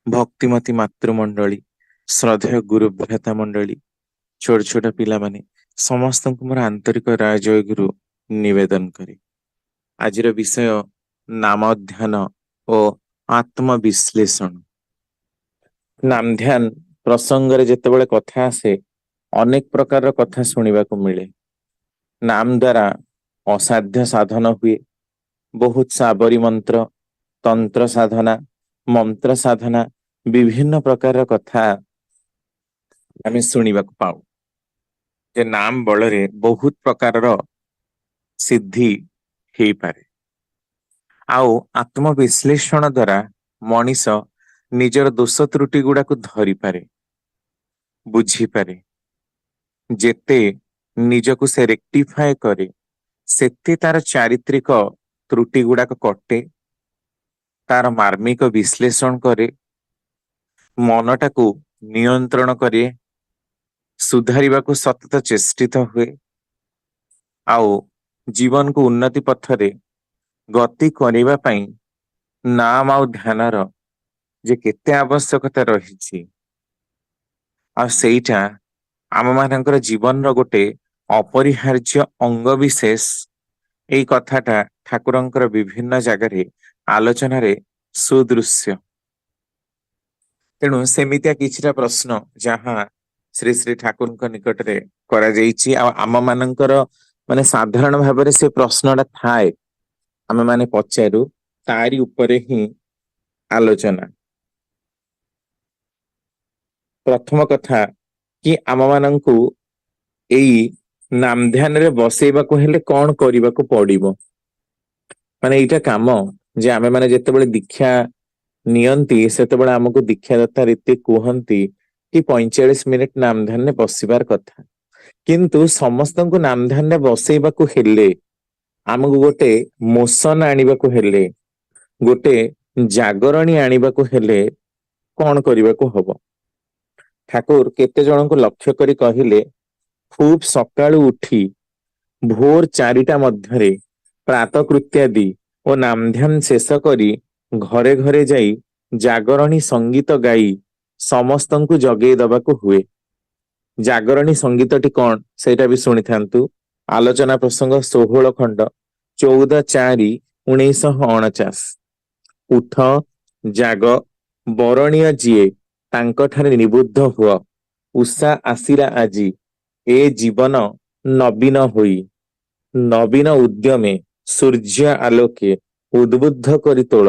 ଭକ୍ତିମତୀ ମାତୃମଣ୍ଡଳୀ, ଶ୍ରଦ୍ଧେୟ ଗୁରୁ ଭ୍ରାତା ମଣ୍ଡଳୀ, ଛୋଟ ଛୋଟ ପିଲାମାନେ ସମସ୍ତଙ୍କୁ ମୋର ଆନ୍ତରିକ ରାଜୟ ଗୁରୁ ନିବେଦନ କରେ। ଆଜିର ବିଷୟ ନାମ ଧ୍ୟାନ ଓ ଆତ୍ମବିଶ୍ଳେଷଣ। ନାମ ଧ୍ୟାନ ପ୍ରସଙ୍ଗରେ ଯେତେବେଳେ କଥା ଆସେ, ଅନେକ ପ୍ରକାରର କଥା ଶୁଣିବାକୁ ମିଳେ। ନାମ ଦ୍ୱାରା ଅସାଧ୍ୟ ସାଧନ ହୁଏ। ବହୁତ ସାବରୀ ମନ୍ତ୍ର, ତନ୍ତ୍ର ସାଧନା, ମନ୍ତ୍ର ସାଧନା, ବିଭିନ୍ନ ପ୍ରକାରର କଥା ଆମେ ଶୁଣିବାକୁ ପାଉ। ଯେ ନାମ ବଳରେ ବହୁତ ପ୍ରକାରର ସିଦ୍ଧି ହେଇପାରେ। ଆଉ ଆତ୍ମବିଶ୍ଳେଷଣ ଦ୍ୱାରା ମଣିଷ ନିଜର ଦୋଷ ତ୍ରୁଟି ଗୁଡାକୁ ଧରିପାରେ, ବୁଝିପାରେ। ଯେତେ ନିଜକୁ ସେ ରେକ୍ଟିଫାଏ କରେ, ସେତେ ତାର ଚାରିତ୍ରିକ ତ୍ରୁଟି ଗୁଡାକ କଟେ। ତାର ମାର୍ମିକ ବିଶ୍ଳେଷଣ କରେ, ମନଟାକୁ ନିୟନ୍ତ୍ରଣ କରେ, ସୁଧାରିବାକୁ ସତତ ଚେଷ୍ଟିତ ହୁଏ। ଆଉ ଜୀବନକୁ ଉନ୍ନତି ପଥରେ ଗତି କରିବା ପାଇଁ ନାମ ଆଉ ଧ୍ୟାନର ଯେ କେତେ ଆବଶ୍ୟକତା ରହିଛି, ଆଉ ସେଇଟା ଆମ ମାନଙ୍କର ଜୀବନର ଗୋଟେ ଅପରିହାର୍ଯ୍ୟ ଅଙ୍ଗ ବିଶେଷ। ଏଇ କଥାଟା ଠାକୁରଙ୍କର ବିଭିନ୍ନ ଜାଗାରେ ଆଲୋଚନାରେ ସୁଦୃଶ୍ୟ। ତେଣୁ ସେମିତିଆ କିଛିଟା ପ୍ରଶ୍ନ ଯାହା ଶ୍ରୀ ଶ୍ରୀ ଠାକୁରଙ୍କ ନିକଟରେ କରାଯାଇଛି, ଆଉ ଆମ ମାନଙ୍କର ମାନେ ସାଧାରଣ ଭାବରେ ସେ ପ୍ରଶ୍ନଟା ଥାଏ, ଆମେ ମାନେ ପଚାରୁ, ତାରି ଉପରେ ହିଁ ଆଲୋଚନା। ପ୍ରଥମ କଥା କି ଆମ ମାନଙ୍କୁ ଏଇ ନାମ ଧ୍ୟାନରେ ବସେଇବାକୁ ହେଲେ କଣ କରିବାକୁ ପଡିବ? ମାନେ ଏଇଟା କାମ ଯେ ଆମେ ମାନେ ଯେତେବେଳେ ଦୀକ୍ଷା ନିଅନ୍ତି, ସେତେବେଳେ ଆମକୁ ଦୀକ୍ଷାଦାତା ରୀତି କୁହନ୍ତି କି 45 ମିନିଟ ନାମ ଧ୍ୟାନରେ ବସିବାର କଥା। କିନ୍ତୁ ସମସ୍ତଙ୍କୁ ନାମ ଧ୍ୟାନରେ ବସେଇବାକୁ ହେଲେ, ଆମକୁ ଗୋଟେ ମୋସନ ଆଣିବାକୁ ହେଲେ, ଗୋଟେ ଜାଗରଣୀ ଆଣିବାକୁ ହେଲେ କଣ କରିବାକୁ ହବ? ଠାକୁର କେତେ ଜଣଙ୍କୁ ଲକ୍ଷ୍ୟ କରି କହିଲେ, ଖୁବ୍ ସକାଳୁ ଉଠି ଭୋର 4ଟା ମଧ୍ୟରେ ପ୍ରାତ କୃତ୍ୟାଦି ଓ ନାମଧ୍ୟାନ ଶେଷ କରି ଘରେ ଘରେ ଯାଇ ଜାଗରଣୀ ସଙ୍ଗୀତ ଗାଇ ସମସ୍ତଙ୍କୁ ଜଗେଇ ଦବାକୁ ହୁଏ। ଜାଗରଣୀ ସଙ୍ଗୀତଟି କଣ ସେଇଟା ବି ଶୁଣିଥାନ୍ତୁ। ଆଲୋଚନା ପ୍ରସଙ୍ଗ 16 ଖଣ୍ଡ 14/4/1949। ଉଠ, ଜାଗ, ବରଣୀୟ ଯିଏ ତାଙ୍କଠାରେ ନିବୁଦ୍ଧ ହୁଅ। ଉଷା ଆସିଲା ଆଜି, ଏ ଜୀବନ ନବୀନ ହୋଇ। ନବୀନ ଉଦ୍ୟମେ ସୂର୍ଯ୍ୟ ଆଲୋକେ ଉଦ୍ବୁଦ୍ଧ କରି ତୋଳ।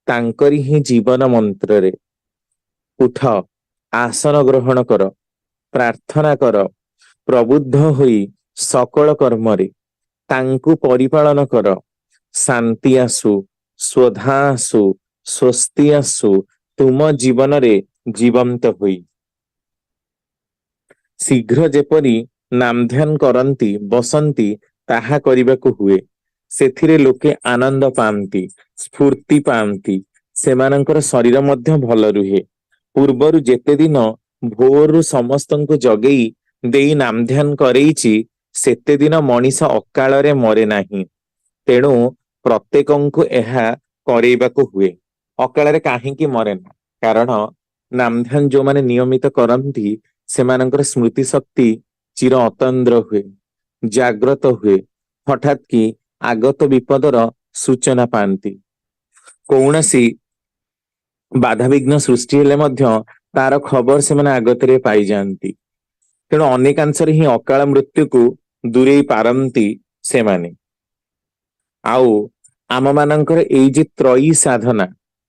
ତାଙ୍କରି ହିଁ ଜୀବନ ମନ୍ତ୍ରରେ। ଉଠ, ଆସନ ଗ୍ରହଣ କର, ପ୍ରାର୍ଥନା କର, ପ୍ରବୁଦ୍ଧ ହୋଇ ସକଳ କର୍ମରେ ତାଙ୍କୁ ପରିପାଳନ କର। ଶାନ୍ତି ଆସୁ, ସ୍ୱଧା ଆସୁ, ସ୍ୱସ୍ତି ଆସୁ ତୁମ ଜୀବନରେ ଜୀବନ୍ତ ହୋଇ। ଶୀଘ୍ର ଯେପରି ନାମଧ୍ୟାନ କରନ୍ତି, ବସନ୍ତି, ତାହା କରିବାକୁ ହୁଏ। ସେଥିରେ ଲୋକେ ଆନନ୍ଦ ପାଆନ୍ତି, ସ୍ଫୁର୍ତ୍ତି ପାଆନ୍ତି, ସେମାନଙ୍କର ଶରୀର ମଧ୍ୟ ଭଲ ରୁହେ। ପୂର୍ବରୁ ଯେତେ ଦିନ ଭୋରରୁ ସମସ୍ତଙ୍କୁ ଜଗେଇ ଦେଇ ନାମଧ୍ୟାନ କରେଇଛି, ସେତେ ଦିନ ମଣିଷ ଅକାଳରେ ମରେ ନାହିଁ। ତେଣୁ ପ୍ରତ୍ୟେକଙ୍କୁ ଏହା କରେଇବାକୁ ହୁଏ। ଅକାଳରେ କାହିଁକି ମରେନା? କାରଣ ନାମଧ୍ୟାନ ଯୋଉମାନେ ନିୟମିତ କରନ୍ତି, ସେମାନଙ୍କର ସ୍ମୃତି ଶକ୍ତି ଚିର ଅତନ୍ଦ୍ର ହୁଏ, ଜାଗ୍ରତ ହୁଏ। ହଠାତ୍ କି ଆଗତ ବିପଦର ସୂଚନା ପାଆନ୍ତି। କୌଣସି ବାଧାବିଘ୍ନ ସୃଷ୍ଟି ହେଲେ ମଧ୍ୟ ତାର ଖବର ସେମାନେ ଆଗତରେ ପାଇଯାଆନ୍ତି। ତେଣୁ ଅନେକାଂଶରେ ହିଁ ଅକାଳ ମୃତ୍ୟୁକୁ ଦୂରେଇ ପାରନ୍ତି ସେମାନେ। ଆଉ ଆମ ମାନଙ୍କର ଏଇ ଯେ ତ୍ରୟୀ ସାଧନା,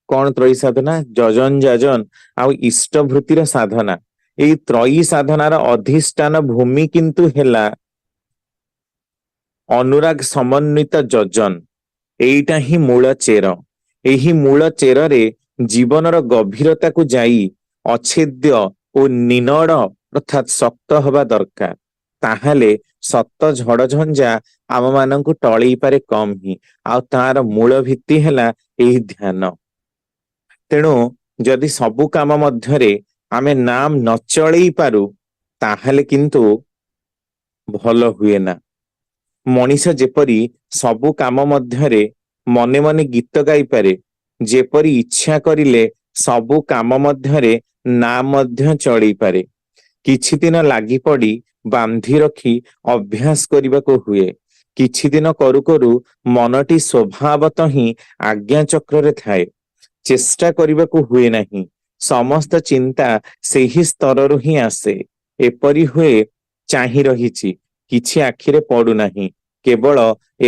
କଣ ତ୍ରୟୀ ସାଧନା? ଯଜନ, ଯାଜନ ଆଉ ଇଷ୍ଟଭୃତିର ସାଧନା। ଏଇ ତ୍ରୟୀ ସାଧନାର ଅଧିଷ୍ଠାନ ଭୂମି କିନ୍ତୁ ହେଲା ଅନୁରାଗ ସମନ୍ବିତ ଯଜନ। ଏଇଟା ହିଁ ମୂଳ ଚେର। ଏହି ମୂଳ ଚେରରେ ଜୀବନର ଗଭୀରତାକୁ ଯାଇ ଅଛେଦ୍ୟ ଓ ନିନଡ ଅର୍ଥାତ୍ ଶକ୍ତ ହବା ଦରକାର। ତାହେଲେ ସତ ଝଡଝଞ୍ଝା ଆମ ମାନଙ୍କୁ ଟଳେଇ ପାରେ କମ ହିଁ। ଆଉ ତାର ମୂଳ ଭିତ୍ତି ହେଲା ଏହି ଧ୍ୟାନ। ତେଣୁ ଯଦି ସବୁ କାମ ମଧ୍ୟରେ ଆମେ ନାମ ନ ଚଳେଇ ପାରୁ, ତାହେଲେ କିନ୍ତୁ ଭଲ ହୁଏ ନା। ମଣିଷ ଯେପରି ସବୁ କାମ ମଧ୍ୟରେ ମନେ ମନେ ଗୀତ ଗାଇପାରେ, ଯେପରି ଇଚ୍ଛା କରିଲେ ସବୁ କାମ ମଧ୍ୟରେ ନା ମଧ୍ୟ ଚଳେଇ ପାରେ। କିଛି ଦିନ ଲାଗି ପଡି ବାନ୍ଧି ରଖି ଅଭ୍ୟାସ କରିବାକୁ ହୁଏ। କିଛି ଦିନ କରୁ କରୁ ମନଟି ସ୍ୱଭାବତଃ ହିଁ ଆଜ୍ଞା ଚକ୍ରରେ ଥାଏ। ଚେଷ୍ଟା କରିବାକୁ ହୁଏ ନାହିଁ। ସମସ୍ତ ଚିନ୍ତା ସେହି ସ୍ତରରୁ ହିଁ ଆସେ। ଏପରି ହୁଏ, ଚାହିଁ ରହିଛି, କିଛି ଆଖିରେ ପଡୁନାହିଁ, କେବଳ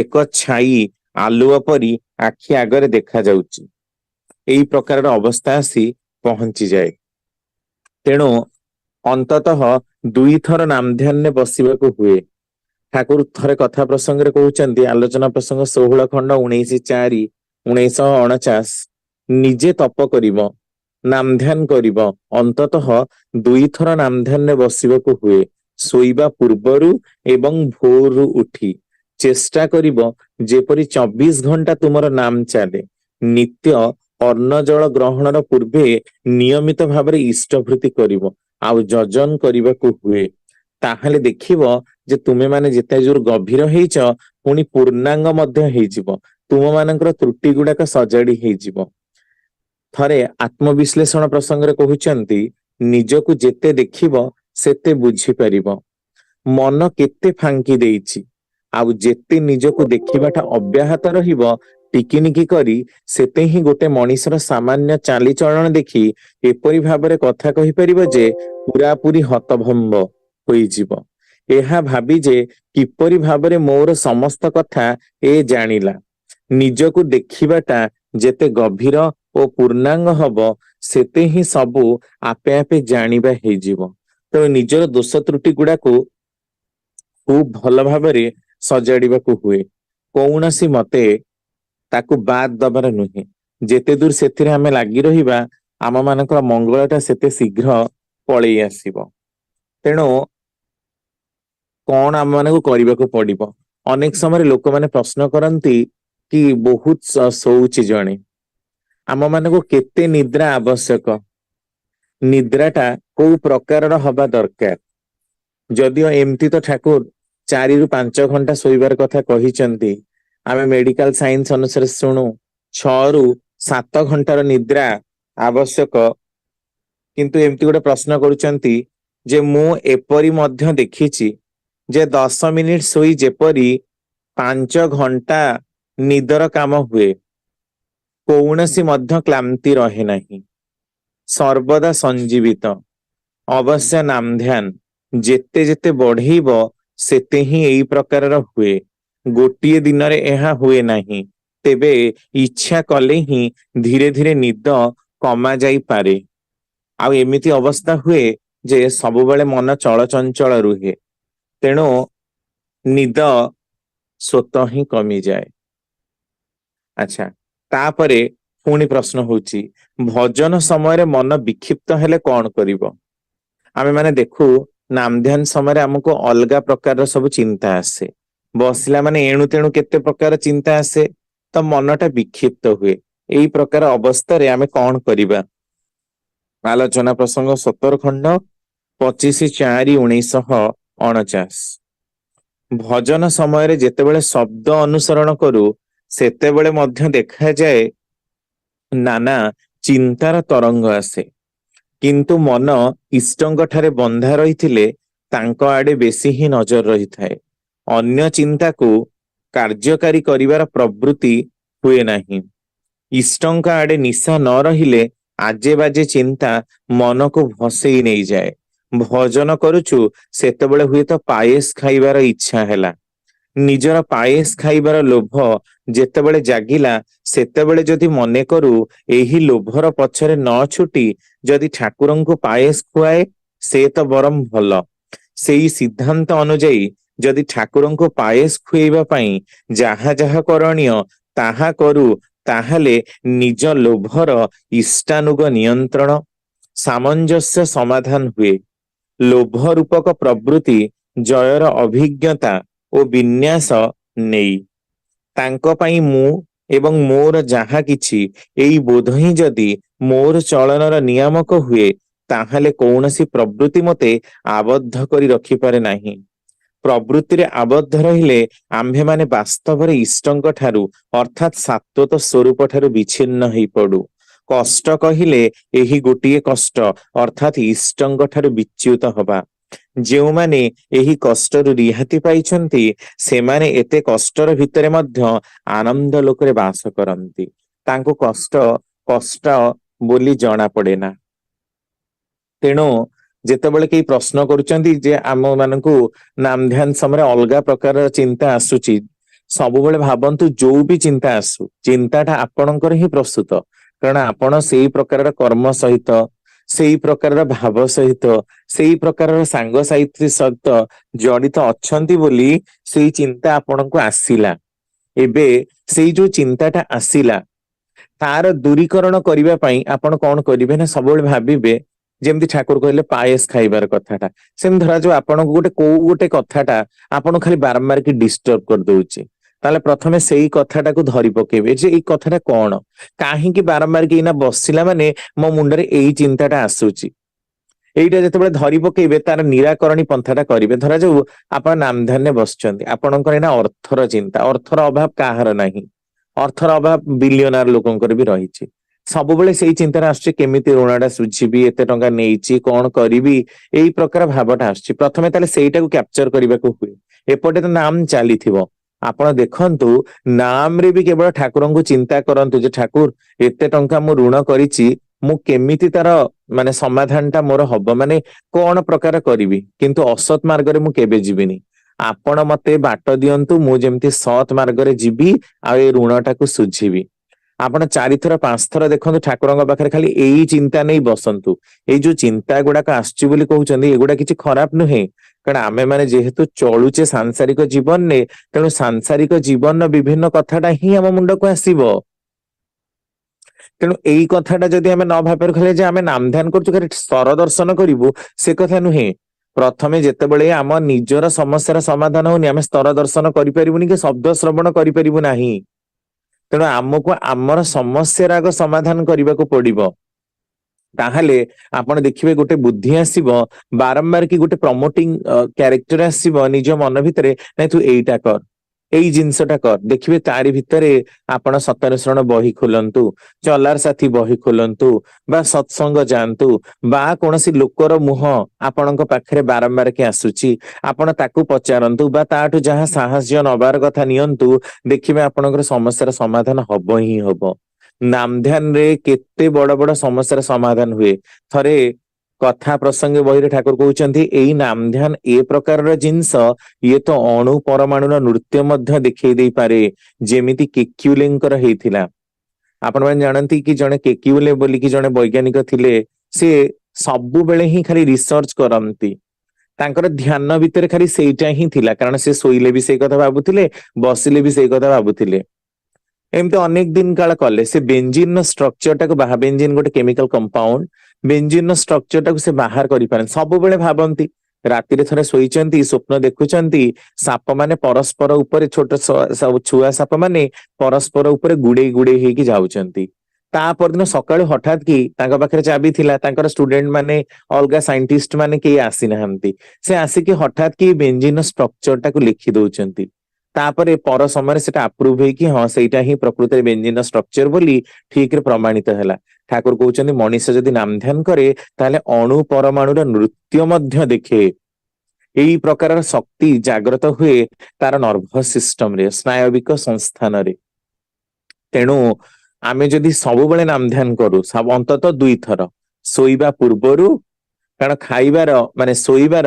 ଏକ ଛାଇ ଆଲୁଅ ପରି ଆଖି ଆଗରେ ଦେଖାଯାଉଛି। ଏଇ ପ୍ରକାରର ଅବସ୍ଥା ଆସି ପହଞ୍ଚିଯାଏ। ତେଣୁ ଅନ୍ତତଃ ଦୁଇଥର ନାମଧ୍ୟାନରେ ବସିବାକୁ ହୁଏ। ଠାକୁର ଥରେ କଥା ପ୍ରସଙ୍ଗରେ କହୁଛନ୍ତି, ଆଲୋଚନା ପ୍ରସଙ୍ଗ 16 ଖଣ୍ଡ 19/4/1949, ନିଜେ ତପ କରିବ, ନାମଧ୍ୟାନ କରିବ, ଅନ୍ତତଃ ଦୁଇଥର ନାମଧ୍ୟାନରେ ବସିବାକୁ ହୁଏ। ଶୋଇବା ପୂର୍ବରୁ ଏବଂ ଭୋରରୁ ଉଠି ଚେଷ୍ଟା କରିବ ଯେପରି 24 ଘଣ୍ଟା ତୁମର ନାମ ଚାଲେ। ନିତ୍ୟ ଅନ୍ନ ଜଳ ଗ୍ରହଣର ପୂର୍ବେ ନିୟମିତ ଭାବରେ ଇଷ୍ଟଭୃତି କରିବ, ଆଉ ଯଜନ କରିବାକୁ ହୁଏ। ତାହେଲେ ଦେଖିବ ଯେ ତୁମେ ମାନେ ଯେତେ ଜୋର ଗଭୀର ହେଇଛ, ପୁଣି ପୂର୍ଣ୍ଣାଙ୍ଗ ମଧ୍ୟ ହେଇଯିବ। ତୁମ ମାନଙ୍କର ତ୍ରୁଟି ଗୁଡାକ ସଜାଡି ହେଇଯିବ। ଥରେ ଆତ୍ମବିଶ୍ଳେଷଣ ପ୍ରସଙ୍ଗରେ କହୁଛନ୍ତି, ନିଜକୁ ଯେତେ ଦେଖିବ ସେତେ ବୁଝିପାରିବ। ମନ କେତେ ଫାଙ୍କି ଦେଇଛି, ଆଉ ଯେତେ ନିଜକୁ ଦେଖିବାଟା ଅବ୍ୟାହତ ରହିବ ଟିକିନିକି କରି, ସେତେ ହିଁ ଗୋଟେ ମଣିଷର ସାମାନ୍ୟ ଚାଲିଚଳନ ଦେଖି ଏପରି ଭାବରେ କଥା କହିପାରିବ ଯେ ପୁରାପୁରି ହତଭମ୍ବ ହୋଇଯିବ। ଏହା ଭାବି ଯେ କିପରି ଭାବରେ ମୋର ସମସ୍ତ କଥା ଏ ଜାଣିଲା। ନିଜକୁ ଦେଖିବାଟା ଯେତେ ଗଭୀର ଓ ପୂର୍ଣ୍ଣାଙ୍ଗ ହବ, ସେତେ ହିଁ ସବୁ ଆପେ ଆପେ ଜାଣିବା ହେଇଯିବ। ତେଣୁ ନିଜର ଦୋଷ ତ୍ରୁଟି ଗୁଡାକୁ ଖୁବ ଭଲ ଭାବରେ ସଜାଡିବାକୁ ହୁଏ। କୌଣସି ମତେ ତାକୁ ବାଦ ଦବାର ନୁହେଁ। ଯେତେ ଦୂର ସେଥିରେ ଆମେ ଲାଗି ରହିବା, ଆମ ମାନଙ୍କର ମଙ୍ଗଳଟା ସେତେ ଶୀଘ୍ର ପଳେଇ ଆସିବ। ତେଣୁ କଣ ଆମ ମାନଙ୍କୁ କରିବାକୁ ପଡିବ? ଅନେକ ସମୟରେ ଲୋକମାନେ ପ୍ରଶ୍ନ କରନ୍ତି କି ବହୁତ ଶୋଉଛି ଜଣେ, ଆମ ମାନଙ୍କୁ କେତେ ନିଦ୍ରା ଆବଶ୍ୟକ? ନିଦ୍ରାଟା କୋଉ ପ୍ରକାରର ହବା ଦରକାର? ଯଦିଓ ଏମିତି ତ ଠାକୁର 4 ରୁ 5 ଘଣ୍ଟା ଶୋଇବାର କଥା କହିଛନ୍ତି। ଆମେ ମେଡିକାଲ ସାଇନ୍ସ ଅନୁସାରେ ଶୁଣୁ 6 ରୁ 7 ଘଣ୍ଟାର ନିଦ୍ରା ଆବଶ୍ୟକ। କିନ୍ତୁ ଏମିତି ଗୋଟେ ପ୍ରଶ୍ନ କରୁଛନ୍ତି ଯେ ମୁଁ ଏପରି ମଧ୍ୟ ଦେଖିଛି ଯେ 10 ମିନିଟ ଶୋଇ ଯେପରି 5 ଘଣ୍ଟା ନିଦର କାମ ହୁଏ, କୌଣସି ମଧ୍ୟ କ୍ଳାନ୍ତି ରହେ ନାହିଁ, ସର୍ବଦା ସଞ୍ଜୀବିତ। ଅବଶ୍ୟ ନାମଧ୍ୟାନ ଯେତେ ଯେତେ ବଢେଇବ ସେତେ ହିଁ ଏଇ ପ୍ରକାରର ହୁଏ। ଗୋଟିଏ ଦିନରେ ଏହା ହୁଏ ନାହିଁ। ତେବେ ଇଚ୍ଛା କଲେ ହିଁ ଧୀରେ ଧୀରେ ନିଦ କମା ଯାଇପାରେ। ଆଉ ଏମିତି ଅବସ୍ଥା ହୁଏ ଯେ ସବୁବେଳେ ମନ ଚଳଚଞ୍ଚଳ ରୁହେ। ତେଣୁ ନିଦ ସ୍ୱତଃ ହିଁ କମିଯାଏ। ଆଚ୍ଛା, ତାପରେ ପୁଣି ପ୍ରଶ୍ନ ହଉଛି, ଭଜନ ସମୟରେ ମନ ବିକ୍ଷିପ୍ତ ହେଲେ କଣ କରିବ? ଆମେ ମାନେ ଦେଖୁ ନାମଧ୍ୟାନ ସମୟରେ ଆମକୁ ଅଲଗା ପ୍ରକାରର ସବୁ ଚିନ୍ତା ଆସେ। ବସିଲା ମାନେ ଏଣୁ ତେଣୁ କେତେ ପ୍ରକାର ଚିନ୍ତା ଆସେ, ତ ମନଟା ବିକ୍ଷିପ୍ତ ହୁଏ। ଏଇ ପ୍ରକାର ଅବସ୍ଥାରେ ଆମେ କଣ କରିବା? ଆଲୋଚନା ପ୍ରସଙ୍ଗ 17 ଖଣ୍ଡ 25/4/1949। ଭଜନ ସମୟରେ ଯେତେବେଳେ ଶବ୍ଦ ଅନୁସରଣ କରୁ, ସେତେବେଳେ ମଧ୍ୟ ଦେଖାଯାଏ ନାନା ଚିନ୍ତାର ତରଙ୍ଗ ଆସେ। କିନ୍ତୁ ମନ ଇଷ୍ଟଙ୍କ ଠାରେ ବନ୍ଧା ରହିଥିଲେ ତାଙ୍କ ଆଡେ ବେଶୀ ହିଁ ନଜର ରହିଥାଏ। ଅନ୍ୟ ଚିନ୍ତାକୁ କାର୍ଯ୍ୟକାରୀ କରିବାର ପ୍ରବୃତ୍ତି ହୁଏ ନାହିଁ। ଇଷ୍ଟଙ୍କ ଆଡେ ନିଶା ନ ରହିଲେ ଆଜେ ବାଜେ ଚିନ୍ତା ମନକୁ ଭସେଇ ନେଇଯାଏ। ଭଜନ କରୁଛୁ, ସେତେବେଳେ ହୁଏତ ପାଏସ ଖାଇବାର ଇଚ୍ଛା ହେଲା। ନିଜର ପାଏସ ଖାଇବାର ଲୋଭ ଯେତେବେଳେ ଜାଗିଲା, ସେତେବେଳେ ଯଦି ମନେ କରୁ ଏହି ଲୋଭର ପଛରେ ନ ଛୁଟି ଯଦି ଠାକୁରଙ୍କୁ ପାଏସ ଖୁଆଏ, ସେ ତ ବରଂ ଭଲ। ସେଇ ସିଦ୍ଧାନ୍ତ ଅନୁଯାୟୀ ଯଦି ଠାକୁରଙ୍କୁ ପାଏସ ଖୁଆଇବା ପାଇଁ ଯାହା ଯାହା କରଣୀୟ ତାହା କରୁ, ତାହେଲେ ନିଜ ଲୋଭର ଇଷ୍ଟାନୁଗ ନିୟନ୍ତ୍ରଣ, ସାମଞ୍ଜସ୍ୟ ସମାଧାନ ହୁଏ। ଲୋଭ ରୂପକ ପ୍ରବୃତ୍ତି ଜୟର ଅଭିଜ୍ଞତା ଓ ବିନ୍ୟାସ ନେଇ ତାଙ୍କ ପାଇଁ ମୁଁ ଏବଂ ମୋର ଯାହା କିଛି, ଏଇ ବୋଧ ହିଁ ଯଦି ମୋର ଚଳନର ନିୟାମକ ହୁଏ, ତାହେଲେ କୌଣସି ପ୍ରବୃତ୍ତି ମତେ ଆବଦ୍ଧ କରି ରଖିପାରେ ନାହିଁ। ପ୍ରବୃତ୍ତିରେ ଆବଦ୍ଧ ରହିଲେ ଆମ୍ଭେମାନେ ବାସ୍ତବରେ ଇଷ୍ଟଙ୍କ ଠାରୁ ଅର୍ଥାତ୍ ଶାଶ୍ୱତ ସ୍ୱରୂପ ଠାରୁ ବିଚ୍ଛିନ୍ନ ହେଇ ପଡୁ। କଷ୍ଟ କହିଲେ ଏହି ଗୋଟିଏ କଷ୍ଟ, ଅର୍ଥାତ୍ ଇଷ୍ଟଙ୍କ ଠାରୁ ବିଚ୍ୟୁତ ହବା। ଯେଉଁମାନେ ଏହି କଷ୍ଟରୁ ରିହାତି ପାଇଛନ୍ତି ସେମାନେ ଏତେ କଷ୍ଟର ଭିତରେ ମଧ୍ୟ ଆନନ୍ଦ ଲୋକରେ ବାସ କରନ୍ତି। ତାଙ୍କୁ କଷ୍ଟ କଷ୍ଟ ବୋଲି ଜଣା ପଡେ ନା। ତେଣୁ ଯେତେବେଳେ କେହି ପ୍ରଶ୍ନ କରୁଛନ୍ତି ଯେ ଆମ ମାନଙ୍କୁ ନାମ ଧ୍ୟାନ ସମୟରେ ଅଲଗା ପ୍ରକାରର ଚିନ୍ତା ଆସୁଛି, ସବୁବେଳେ ଭାବନ୍ତୁ ଯୋଉ ବି ଚିନ୍ତା ଆସୁ, ଚିନ୍ତାଟା ଆପଣଙ୍କର ହିଁ ପ୍ରସ୍ତୁତ। କାରଣ ଆପଣ ସେଇ ପ୍ରକାରର କର୍ମ ସହିତ, ସେଇ ପ୍ରକାରର ଭାବ ସହିତ, ସେଇ ପ୍ରକାରର ସାଙ୍ଗସାଥି ସହିତ ଜଡିତ ଅଛନ୍ତି ବୋଲି ସେଇ ଚିନ୍ତା ଆପଣଙ୍କୁ ଆସିଲା। ଏବେ ସେଇ ଯୋଉ ଚିନ୍ତାଟା ଆସିଲା ତାର ଦୂରୀକରଣ କରିବା ପାଇଁ ଆପଣ କଣ କରିବେ ନା, ସବୁବେଳେ ଭାବିବେ ଯେମିତି ଠାକୁର କହିଲେ ପାଏସ ଖାଇବାର କଥାଟା, ସେମିତି ଧରାଯାଉ ଆପଣଙ୍କୁ କୋଉ ଗୋଟେ କଥାଟା ଆପଣ ଖାଲି ବାରମ୍ବାର କି ଡିଷ୍ଟର୍ବ କରିଦଉଛି, ତାହେଲେ ପ୍ରଥମେ ସେଇ କଥାଟାକୁ ଧରି ପକେଇବେ ଯେ ଏଇ କଥାଟା କଣ, କାହିଁକି ବାରମ୍ବାର କି ଏଇନା ବସିଲା ମାନେ ମୋ ମୁଣ୍ଡରେ ଏଇ ଚିନ୍ତାଟା ଆସୁଛି। ଏଇଟା ଯେତେବେଳେ ଧରି ପକେଇବେ ତାର ନିରାକରଣୀ ପନ୍ଥାଟା କରିବେ। ଧରାଯାଉ ଆପଣ ନାମଧ୍ୟାନରେ ବସିଛନ୍ତି, ଆପଣଙ୍କର ଏଇନା ଅର୍ଥର ଚିନ୍ତା, ଅର୍ଥର ଅଭାବ କାହାର ନାହିଁ, ଅର୍ଥର ଅଭାବ ବିଲିୟନାର ଲୋକଙ୍କର ବି ରହିଛି। ସବୁବେଳେ ସେଇ ଚିନ୍ତାରେ ଆସୁଛି କେମିତି ଋଣଟା ସୁଝିବି, ଏତେ ଟଙ୍କା ନେଇଛି କଣ କରିବି, ଏଇ ପ୍ରକାର ଭାବଟା ଆସୁଛି। ପ୍ରଥମେ ତାହେଲେ ସେଇଟାକୁ କ୍ୟାପଚର କରିବାକୁ ହୁଏ। ଏପଟେ ତ ନାମ ଚାଲିଥିବ, ଆପଣ ଦେଖନ୍ତୁ ନାମରେ ବି କେବଳ ଠାକୁରଙ୍କୁ ଚିନ୍ତା କରନ୍ତୁ ଯେ ଠାକୁର ଏତେ ଟଙ୍କା ମୁଁ ଋଣ କରିଛି, ମୁଁ କେମିତି ତାର ମାନେ ସମାଧାନଟା ମୋର ହବ, ମାନେ କଣ ପ୍ରକାର କରିବି, କିନ୍ତୁ ଅସତ୍ ମାର୍ଗରେ ମୁଁ କେବେ ଯିବିନି। ଆପଣ ମତେ ବାଟ ଦିଅନ୍ତୁ, ମୁଁ ଯେମିତି ସତ୍ ମାର୍ଗରେ ଯିବି ଆଉ ଏଇ ଋଣଟାକୁ ସୁଝିବି। ଆପଣ 4 ଥର 5 ଥର ଦେଖନ୍ତୁ ଠାକୁରଙ୍କ ପାଖରେ ଖାଲି ଏଇ ଚିନ୍ତା ନେଇ ବସନ୍ତୁ। ଏଇ ଯୋଉ ଚିନ୍ତା ଗୁଡାକ ଆସୁଛି ବୋଲି କହୁଛନ୍ତି ଏଗୁଡା କିଛି ଖରାପ ନୁହେଁ, କାରଣ ଆମେ ମାନେ ଯେହେତୁ ଚଳୁଛେ ସାଂସାରିକ ଜୀବନରେ, ତେଣୁ ସାଂସାରିକ ଜୀବନର ବିଭିନ୍ନ କଥାଟା ହିଁ ଆମ ମୁଣ୍ଡକୁ ଆସିବ। ତେଣୁ ଏଇ କଥାଟା ଯଦି ଆମେ ନ ଭାବି ଖାଲି ଯେ ଆମେ ନାମ ଧ୍ୟାନ କରୁଛୁ ଖାଲି ସ୍ତର ଦର୍ଶନ କରିବୁ, ସେ କଥା ନୁହେଁ। ପ୍ରଥମେ ଯେତେବେଳେ ଆମ ନିଜର ସମସ୍ୟାର ସମାଧାନ ହଉନି, ଆମେ ସ୍ତର ଦର୍ଶନ କରିପାରିବୁନି କି ଶବ୍ଦ ଶ୍ରବଣ କରିପାରିବୁ ନାହିଁ। ତେଣୁ ଆମକୁ ଆମର ସମସ୍ୟାର ଆଗ ସମାଧାନ କରିବାକୁ ପଡିବ। ତାହେଲେ ଆପଣ ଦେଖିବେ ଗୋଟେ ବୁଦ୍ଧି ଆସିବ, ବାରମ୍ବାର କି ଗୋଟେ ପ୍ରମୋଟିଂ କ୍ୟାରେକ୍ଟର ଆସିବ ନିଜ ମନ ଭିତରେ, ନାଇଁ ତୁ ଏଇଟା କର, ଏଇ ଜିନିଷଟା କର। ଦେଖିବେ ତାରି ଭିତରେ ଆପଣ ସତ୍ୟାନ୍ୱେଷଣ ବହି ଖୋଲନ୍ତୁ, ଚଲାର ସାଥୀ ବହି ଖୋଲନ୍ତୁ, ବା ସତ୍ସଙ୍ଗ ଯାଆନ୍ତୁ, ବା କୌଣସି ଲୋକର ମୁହଁ ଆପଣଙ୍କ ପାଖରେ ବାରମ୍ବାର କି ଆସୁଛି ଆପଣ ତାକୁ ପଚାରନ୍ତୁ, ବା ତାଠୁ ଯାହା ସାହାଯ୍ୟ ନବାର କଥା ନିଅନ୍ତୁ। ଦେଖିବେ ଆପଣଙ୍କର ସମସ୍ୟାର ସମାଧାନ ହବ ହିଁ ହବ। ନାମଧ୍ୟାନରେ କେତେ ବଡ ବଡ ସମସ୍ୟାର ସମାଧାନ ହୁଏ। ଥରେ କଥା ପ୍ରସଙ୍ଗେ ବହିରେ ଠାକୁର କହୁଛନ୍ତି ଏଇ ନାମଧ୍ୟାନ ଏ ପ୍ରକାରର ଜିନିଷ, ଇଏ ତ ଅଣୁ ପରମାଣୁର ନୃତ୍ୟ ମଧ୍ୟ ଦେଖେଇ ଦେଇପାରେ, ଯେମିତି କେକ୍ୟୁଲେଙ୍କର ହେଇଥିଲା। ଆପଣ ମାନେ ଜାଣନ୍ତି କି ଜଣେ କେକ୍ୟୁଲେ ବୋଲିକି ଜଣେ ବୈଜ୍ଞାନିକ ଥିଲେ, ସେ ସବୁବେଳେ ହିଁ ଖାଲି ରିସର୍ଚ୍ଚ କରନ୍ତି। ତାଙ୍କର ଧ୍ୟାନ ଭିତରେ ଖାଲି ସେଇଟା ହିଁ ଥିଲା, କାରଣ ସେ ଶୋଇଲେ ବି ସେଇ କଥା ଭାବୁଥିଲେ, ବସିଲେ ବି ସେଇ କଥା ଭାବୁଥିଲେ। ଏମିତି ଅନେକ ଦିନ କାଳ କଲେ। ସେ ବେଞ୍ଜିନ ଷ୍ଟ୍ରକ୍ଚରଟାକୁ ବେଞ୍ଜିନ ଗୋଟେ କେମିକାଲ କମ୍ପାଉଣ୍ଡ, ବେଞ୍ଜିନ ଷ୍ଟ୍ରକ୍ଚରଟାକୁ ସେ ବାହାର କରିପାରନ୍ତି। ସବୁବେଳେ ଭାବନ୍ତି, ରାତିରେ ଥରେ ଶୋଇଛନ୍ତି, ସ୍ୱପ୍ନ ଦେଖୁଛନ୍ତି ସାପ ମାନେ ପରସ୍ପର ଉପରେ, ଛୋଟ ଛୁଆ ସାପ ମାନେ ପରସ୍ପର ଉପରେ ଗୁଡେଇ ଗୁଡେଇ ହେଇକି ଯାଉଛନ୍ତି। ତା ପରଦିନ ସକାଳୁ ହଠାତ୍ କି ତାଙ୍କ ପାଖରେ ଚାବି ଥିଲା, ତାଙ୍କର ଷ୍ଟୁଡେଣ୍ଟ ମାନେ ଅଲଗା ସାଇଣ୍ଟିଷ୍ଟ ମାନେ କେହି ଆସିନାହାନ୍ତି, ସେ ଆସିକି ହଠାତ୍ କି ବେଞ୍ଜିନ ଷ୍ଟ୍ରକ୍ଚରଟାକୁ ଲେଖି ଦଉଛନ୍ତି। ତାପରେ ପର ସମୟରେ ସେଟା ଆପ୍ରୁଭ ହେଇକି ହଁ ସେଇଟା ହିଁ ପ୍ରକୃତରେ ବେଞ୍ଜିନ ଷ୍ଟ୍ରକ୍ଚର ବୋଲି ଠିକରେ ପ୍ରମାଣିତ ହେଲା। ଠାକୁର କହୁଛନ୍ତି ମଣିଷ ଯଦି ନାମ ଧ୍ୟାନ କରେ ତାହେଲେ ଅଣୁ ପରମାଣୁର ନୃତ୍ୟ ମଧ୍ୟ ଦେଖେ। ଏଇ ପ୍ରକାରର ଶକ୍ତି ଜାଗ୍ରତ ହୁଏ ତାର ନର୍ଭସ ସିଷ୍ଟମରେ, ସ୍ନାୟବିକ ସଂସ୍ଥାନରେ। ତେଣୁ ଆମେ ଯଦି ସବୁବେଳେ ନାମ ଧ୍ୟାନ କରୁ, ଅନ୍ତତଃ 2 ଥର ଶୋଇବା ପୂର୍ବରୁ, କାରଣ ଖାଇବାର ମାନେ ଶୋଇବାର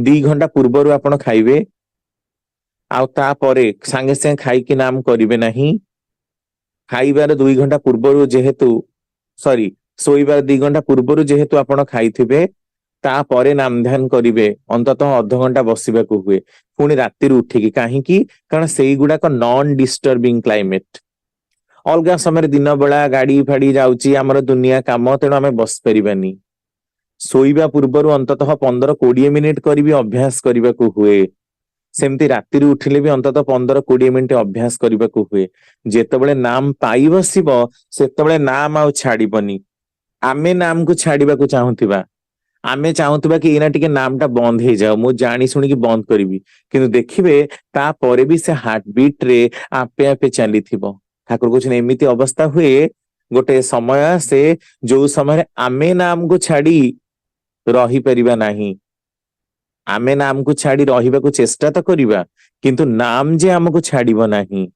2 ଘଣ୍ଟା ପୂର୍ବରୁ ଆପଣ ଖାଇବେ, ଆଉ ତାପରେ ସାଙ୍ଗେ ସାଙ୍ଗେ ଖାଇକି ନାମ କରିବେ ନାହିଁ। ଖାଇବାର 2 ଘଣ୍ଟା ପୂର୍ବରୁ ଯେହେତୁ, ସରି, ଶୋଇବାର 2 ଘଣ୍ଟା ପୂର୍ବରୁ ଯେହେତୁ ଆପଣ ଖାଇଥିବେ, ତାପରେ ନାମ ଧ୍ୟାନ କରିବେ, ଅନ୍ତତଃ ଅଧଘଣ୍ଟା ବସିବାକୁ ହୁଏ। ପୁଣି ରାତିରୁ ଉଠିକି, କାହିଁକି, କାରଣ ସେଇଗୁଡାକ ନନ ଡିଷ୍ଟର୍ବିଂ କ୍ଲାଇମେଟ। ଅଲଗା ସମୟରେ ଦିନ ବେଳା ଗାଡି ଫାଡି ଯାଉଛି, ଆମର ଦୁନିଆ କାମ, ତେଣୁ ଆମେ ବସି ପାରିବାନି। ଶୋଇବା ପୂର୍ବରୁ ଅନ୍ତତଃ 15-20 ମିନିଟ କରିବି ଅଭ୍ୟାସ କରିବାକୁ ହୁଏ। ସେମିତି ରାତିରୁ ଉଠିଲେ ବି ଅନ୍ତତଃ 15-20 ମିନିଟ ଅଭ୍ୟାସ କରିବାକୁ ହୁଏ। ଯେତେବେଳେ ନାମ ପାଇ ବସିବ ସେତେବେଳେ ନାମ ଆଉ ଛାଡିବନି। ଆମେ ନାମକୁ ଛାଡିବାକୁ ଚାହୁଁଥିବା, ଆମେ ଚାହୁଁଥିବା କି ଏଇନା ଟିକେ ନାମ ଟା ବନ୍ଦ ହେଇଯାଉ, ମୁଁ ଜାଣି ଶୁଣିକି ବନ୍ଦ କରିବି, କିନ୍ତୁ ଦେଖିବେ ତାପରେ ବି ସେ ହାର୍ଟ ବିଟ ରେ ଆପେ ଆପେ ଚାଲିଥିବ। ଠାକୁର କହୁଛନ୍ତି ଏମିତି ଅବସ୍ଥା ହୁଏ गोटे समय आसे जो समय आमे नाम को छाड़ी रही परिबा नाही। आमे नाम को छाड़ी रहिबाकू चेष्टा तो करिबा किंतु नाम जे हमको छाड़िबो नाही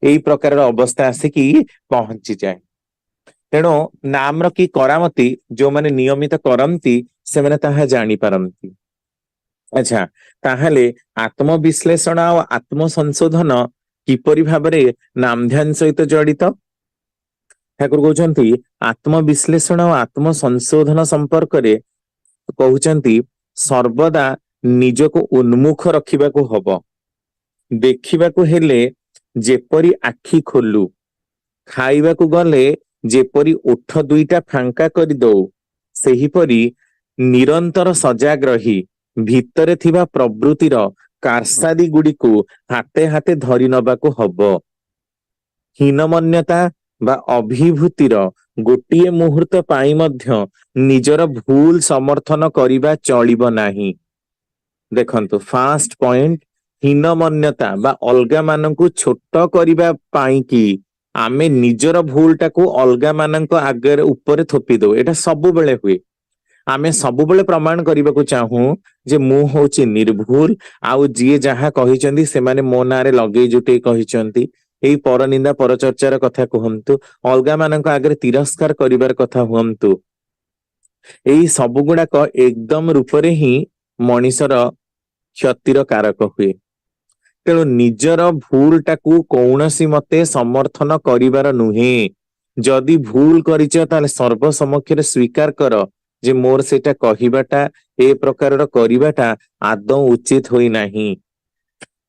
एई प्रकार अवस्था आसिकी पहुंची जाए। तेणु नाम की करामती जो माने नियमित करंती से माने ताहा जानी पारंती। अच्छा ताहले आत्मविश्लेषण और आत्म संशोधन किपरि भाबरे नाम ध्यान सहित जड़ित। ठाकुर कहउचंती आत्मविश्लेषण और आत्म संशोधन संपर्क रे कहउचंती सर्वदा निजको उन्मुख रखिबाकू हबो। देखिबाकू हेले जेपरि आखि खोलू, खाइबाकू गले जेपरि ओठ दुईटा फांका करि दो सेहीपरि निरंतर सजाग रही भितरे थिबा प्रवृत्तिर कार्सादी गुड़िकू हाते हाते धरि नबाकू हबो। हीनमन्यता बा अभिभूतिर गोटिए मुहूर्त पाई मध्य निजर भूल समर्थन करिबा चलिब नाही। देखंतु फास्ट पॉइंट हीनमन्यता बा अलगा मानकू छोट करिबा पाई कि आमे निजर भूल टाकू अलगा मानक आगे ऊपर थोपी दो। एटा सबु बेले हुए। आमे सबु बेले प्रमाण करबाकू चाहूं जे मु होची निर्भूल आउ जिए जहा कहिचंदी से माने मो नारे लगेई जुटे कहिचंती एई परनिंदा परचर्चार कथा कहंतु अलगा मानक आगे तिरस्कार करिवार कथा हुअंतु एई सबु गुडाक एकदम रूपरे ही मनीषर क्षतिर कारक हुए। तेणु निजर भूल टाकू कौनसी मते समर्थन करिवार नुहे। जदि भूल करिच ताले सर्व समक्षरे स्वीकार कर जे मोर सेटा कहिबाटा ए प्रकारर करिबाटा आदौ उचित होई नाही।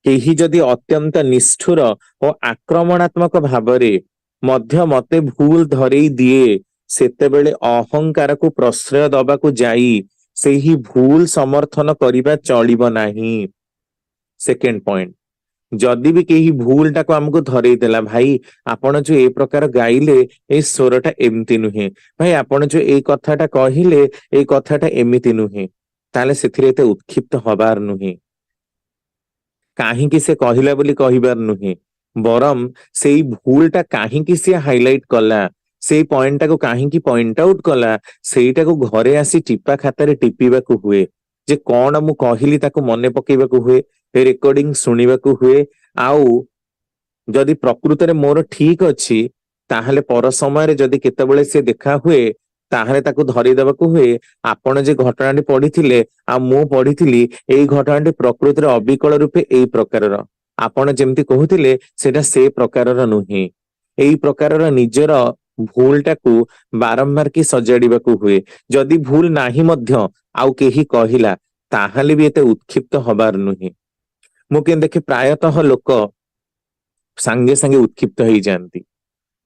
केही जदि अत्यंत निष्ठुर और आक्रमणात्मक भावरे मध्य मते भूल धरेई दिए सेतेबेले अहंकार को प्रश्रय दबाकू जाई सेही भूल समर्थन करिबा चलिब नाही। सेकेंड पॉइंट जदि भी केही भूल टाको हमको धरेई देला भाई आपण जो ए प्रकार गाइले ए स्वरटा एमती नुहे भाई आपण जो ए कथाटा कहिले ए कथाटा एमिति नुहे ताले सेथिरे एते उत्क्षिप्त हबार नुहे। काहींकि से कहिला बोली कहिबार नुहे बरम सेई भूलटा काहींकि से हाइलाइट कला सेई पॉइंट को काहींकि पॉइंट आउट कला सेईटा को घरे आसी टिपा खातारे टिपिबाकू हुए जे कौन मु कहिली ताको मने पकेबाकू हुए रेकॉर्डिंग सुनिबाकू हुए। आउ जदि प्रकृत रे मोर ठीक अछि ताहले पर समय रे जदि केतेबेले से देखा हुए ताहले ताको धरि देबाकू हुए आपण जे घटनाटी पढ़िथिले आ मु पढ़िथिली एई घटनाटी प्रकृत रे अबिकल रूपे एई प्रकारर आपण जेमति कहुथिले सेटा से प्रकारर नुहे। एई प्रकारर निजर भूलटाकू बारंबार की सजाड़िबाकू हुए। जदि भूल नाही मध्य आउ केही कहिला ताहले भी एते उत्क्षिप्त हबार नुहे। मु के देखे प्रायतः लोक सांगे सांगे उत्क्षिप्त हो जाती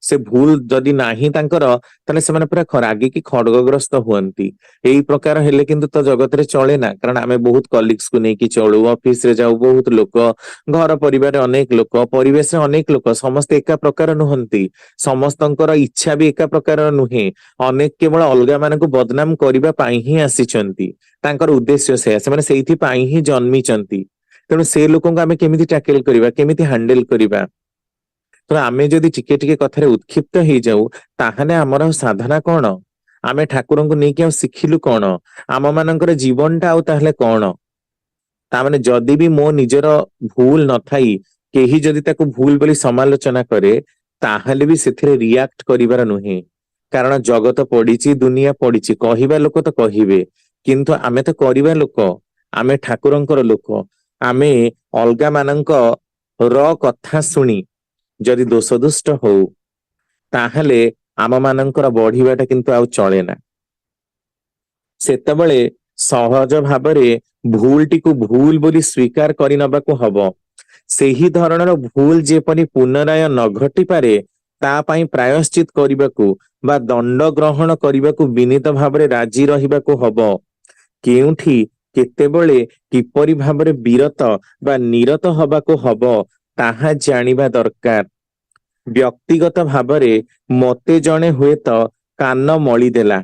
से भूल जदि नाही तांकर ताले से माने पूरा रागी की खड़गग्रस्त हुअंती। एई प्रकार हेले किंतु तो जगत रे चले ना कारण आमे बहुत कलीग्स को नेकी चलू ऑफिस रे जाऊ बहुत लोक घर परिवार रे अनेक लोक परिवेश रे अनेक लोक समस्त एका प्रकार नुहंती समस्तंकर इच्छा भी एका प्रकार नुहे। अनेक केवल अलगा माने को बदनाम करिबा पाई ही आसीचंती तांकर उद्देश्य से माने सेइथि पाई ही जन्मीचंती। तेणु से लोक आमे केमिति टैकल करिबा केमिति हैंडल करिबा तो आमे जदि टिके टिके कथारे उत्क्षिप्त हो जाऊ ताहने हमर साधना कौन आमे ठाकुर को नहीं कि शिखिलु कौन आम मानकर जीवनटा आउ ताहले कौन तामाने जदि भी मो निजर भूल न थाई केही जदि ताको भूल बोली समालोचना करे ताहले भी सेथिरे रिएक्ट करिवार नुहे। कारण जगत पड़ीची दुनिया पड़ीची कहिबा लोक तो कहिबे किंतु आमे तो करिबा लोक आमे ठाकुरंकर लोक आमे अलगा मानंक र कथा सुनी जदि दोष दुष्ट हो ताहले आम मानंकर बढ़िबाटा किंतु आउ चले ना। सेतबेले सहज भाबरे भूलटी को भूल बोली स्वीकार करि नबाकू हबो। सेही धरणर भूल जेपरि पुनराय न घटी पारे ता पई प्रायश्चित करिबाकू बा दंड ग्रहण करिबाकू विनीत भाबरे राजी रहिबाकू हबो। केउठी केतेबेले किपरि भाबरे विरत बा निरत हबाकू हबो ताहा जानिबा दरकार। व्यक्तिगत भाबरे मते जणे हुए तो कान मळी देला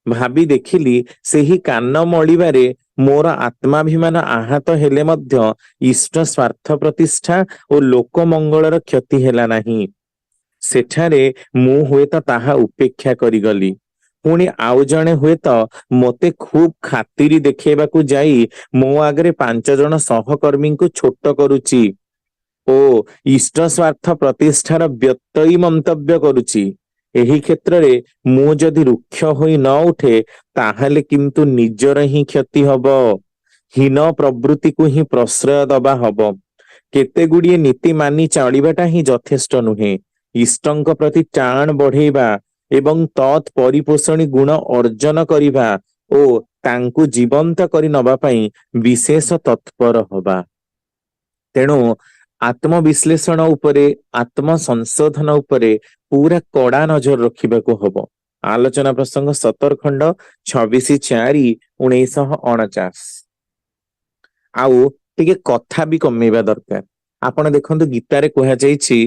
भाबी देखिली सेही कान मळिबारे मोर आत्माभिमान आहत हेले मध्य इष्ट स्वार्थ प्रतिष्ठा और लोक मंगलर क्षति हेला नाही। ସେଠାରେ ମୁଁ ହୁଏତ ତାହା ଉପେକ୍ଷା କରିଗଲି। ପୁଣି ଆଉ ଜଣେ ହୁଏତ ମୋତେ ଖୁବ୍ ଖାତିରି ଦେଖେଇବାକୁ ଯାଇ ମୋ ଆଗରେ 5 ଜଣ ସହକର୍ମୀଙ୍କୁ ଛୋଟ କରୁଛି ଓ ଇଷ୍ଟ ସ୍ୱାର୍ଥ ପ୍ରତିଷ୍ଠାର ବ୍ୟତୟୀ ମନ୍ତବ୍ୟ କରୁଛି। ଏହି କ୍ଷେତ୍ରରେ ମୁଁ ଯଦି ରୁକ୍ଷ ହୋଇ ନ ଉଠେ ତାହେଲେ କିନ୍ତୁ ନିଜର ହିଁ କ୍ଷତି ହବ। ହୀନ ପ୍ରବୃତ୍ତିକୁ ହିଁ ପ୍ରଶ୍ରୟ ଦବା ହବ। କେତେ ଗୁଡ଼ିଏ ନୀତି ମାନି ଚଳିବାଟା ହିଁ ଯଥେଷ୍ଟ ନୁହେଁ। ଇଷ୍ଟଙ୍କ ପ୍ରତି ଟାଣ ବଢେଇବା ଏବଂ ତତ୍ ପରିପୋଷଣୀ ଗୁଣ ଅର୍ଜନ କରିବା ଓ ତାଙ୍କୁ ଜୀବନ୍ତ କରି ନବା ପାଇଁ ବିଶେଷ ତତ୍ପର ହବା। ତେଣୁ ଆତ୍ମବିଶ୍ଳେଷଣ ଉପରେ, ଆତ୍ମ ସଂଶୋଧନ ଉପରେ ପୁରା କଡା ନଜର ରଖିବାକୁ ହବ। ଆଲୋଚନା ପ୍ରସଙ୍ଗ 17 ଖଣ୍ଡ 26/4/1949। ଆଉ ଟିକେ କଥା ବି କମେଇବା ଦରକାର। ଆପଣ ଦେଖନ୍ତୁ ଗୀତାରେ କୁହାଯାଇଛି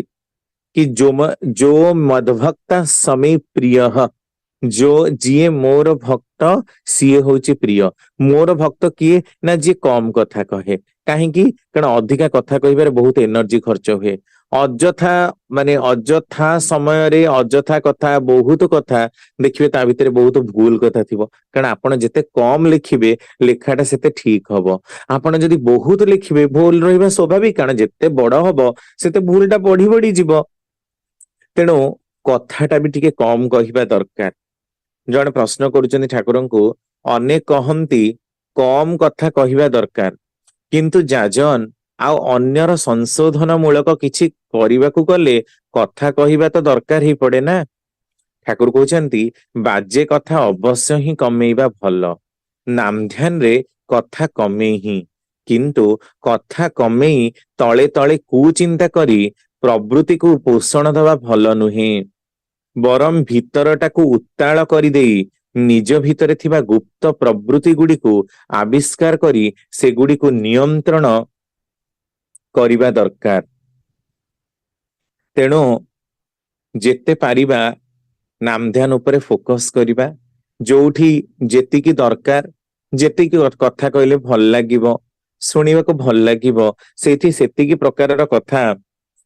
କି ଯୋ ମଦଭକ୍ତା ସମେ ପ୍ରିୟ, ଯିଏ ମୋର ଭକ୍ତ ସିଏ ହଉଛି ପ୍ରିୟ। ମୋର ଭକ୍ତ କିଏ ନା ଯିଏ କମ କଥା କହେ। କାହିଁକି? କାରଣ ଅଧିକା କଥା କହିବାରେ ବହୁତ ଏନର୍ଜି ଖର୍ଚ୍ଚ ହୁଏ। ଅଯଥା ସମୟରେ ଅଯଥା କଥା, ବହୁତ କଥା ଦେଖିବେ ତା ଭିତରେ ବହୁତ ଭୁଲ କଥା ଥିବ। କାରଣ ଆପଣ ଯେତେ କମ ଲେଖିବେ ଲେଖାଟା ସେତେ ଠିକ ହବ। ଆପଣ ଯଦି ବହୁତ ଲେଖିବେ ଭୁଲ ରହିବା ସ୍ୱାଭାବିକ, କାରଣ ଯେତେ ବଡ ହବ ସେତେ ଭୁଲ ଟା ବଢି ବଢି ଯିବ। ତେଣୁ କଥାଟା ବି ଟିକେ କମ କହିବା ଦରକାର। ଜଣେ ପ୍ରଶ୍ନ କରୁଛନ୍ତି ଠାକୁରଙ୍କୁ, ଅନେକ କହନ୍ତି କମ କଥା କହିବା ଦରକାର, କିନ୍ତୁ ଯାଜନ ଆଉ ଅନ୍ୟର ସଂଶୋଧନ ମୂଳକ କିଛି କରିବାକୁ ଗଲେ କଥା କହିବା ତ ଦରକାର ହିଁ ପଡେ ନା। ଠାକୁର କହୁଛନ୍ତି ବାଜେ କଥା ଅବଶ୍ୟ ହିଁ କମେଇବା ଭଲ। ନାମଧ୍ୟାନରେ କଥା କମେଇ ହିଁ, କିନ୍ତୁ କଥା କମେଇ ତଳେ ତଳେ କୁଚିନ୍ତା କରି ପ୍ରବୃତ୍ତିକୁ ପୋଷଣ ଦେବା ଭଲ ନୁହେଁ। ବରଂ ଭିତରଟାକୁ ଉତ୍ତାଳ କରିଦେଇ ନିଜ ଭିତରେ ଥିବା ଗୁପ୍ତ ପ୍ରବୃତ୍ତି ଗୁଡିକୁ ଆବିଷ୍କାର କରି ସେଗୁଡିକୁ ନିୟନ୍ତ୍ରଣ କରିବା ଦରକାର। ତେଣୁ ଯେତେ ପାରିବା ନାମଧ୍ୟାନ ଉପରେ ଫୋକସ କରିବା। ଯୋଉଠି ଯେତିକି ଦରକାର, ଯେତିକି କଥା କହିଲେ ଭଲ ଲାଗିବ, ଶୁଣିବାକୁ ଭଲ ଲାଗିବ, ସେଇଠି ସେତିକି ପ୍ରକାରର କଥା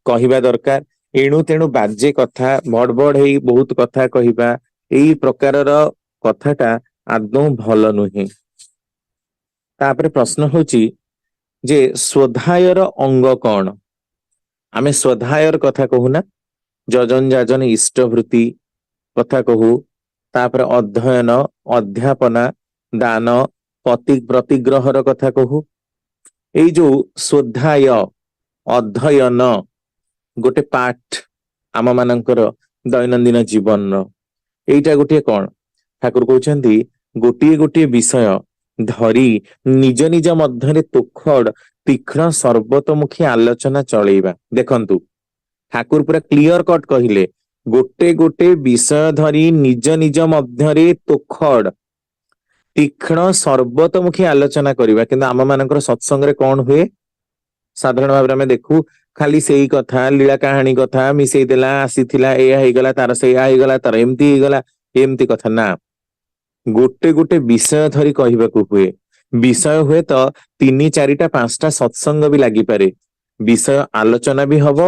କହିବା ଦରକାର। ଏଣୁ ତେଣୁ ବାଜେ କଥା, ଭଡ ଭଡ ହେଇ ବହୁତ କଥା କହିବା, ଏଇ ପ୍ରକାରର କଥାଟା ଆଦୌ ଭଲ ନୁହେଁ। ତାପରେ ପ୍ରଶ୍ନ ହଉଛି ଯେ ସ୍ୱଧାୟର ଅଙ୍ଗ କଣ? ଆମେ ସ୍ୱଧାୟର କଥା କହୁନା, ଯଜନ ଯାଜନ ଇଷ୍ଟବୃତ୍ତି କଥା କହୁ। ତାପରେ ଅଧ୍ୟୟନ, ଅଧ୍ୟାପନା, ଦାନ, ପ୍ରତିଗ୍ରହର କଥା କହୁ। ଏଇ ଯୋଉ ସ୍ୱଧାୟ, ଅଧ୍ୟୟନ ଗୋଟେ ପାଠ ଆମ ମାନଙ୍କର ଦୈନନ୍ଦିନ ଜୀବନର। ଏଇଟା ଗୋଟିଏ କଣ? ଠାକୁର କହୁଛନ୍ତି ଗୋଟିଏ ଗୋଟିଏ ବିଷୟ ଧରି ନିଜ ନିଜ ମଧ୍ୟରେ ତୋଖଡ ତୀକ୍ଷ୍ଣ ସର୍ବତୋମୁଖୀ ଆଲୋଚନା ଚଳେଇବା। ଦେଖନ୍ତୁ ଠାକୁର ପୁରା କ୍ଲିଅର କଟ କହିଲେ, ଗୋଟେ ଗୋଟେ ବିଷୟ ଧରି ନିଜ ନିଜ ମଧ୍ୟରେ ତୋଖଡ ତୀକ୍ଷ୍ଣ ସର୍ବତୋମୁଖୀ ଆଲୋଚନା କରିବା। କିନ୍ତୁ ଆମ ମାନଙ୍କର ସତ୍ସଙ୍ଗରେ କଣ ହୁଏ? ସାଧାରଣ ଭାବରେ ଆମେ ଦେଖୁ ଖାଲି ସେଇ କଥା, ଲୀଳା କାହାଣୀ କଥା, ମିଶେଇ ଦେଲା, ଆସିଥିଲା, ଏଇଆ ହେଇଗଲା, ତାର ସେଇଆ ହେଇଗଲା, ତାର ଏମିତି ହେଇଗଲା, ଏମିତି କଥା ନା। ଗୋଟେ ଗୋଟେ ବିଷୟ ଧରି କହିବାକୁ ହୁଏ। ବିଷୟ ହୁଏ ତ 3, 4ଟା 5ଟା ସତ୍ସଙ୍ଗ ବି ଲାଗିପାରେ। ବିଷୟ ଆଲୋଚନା ବି ହବ,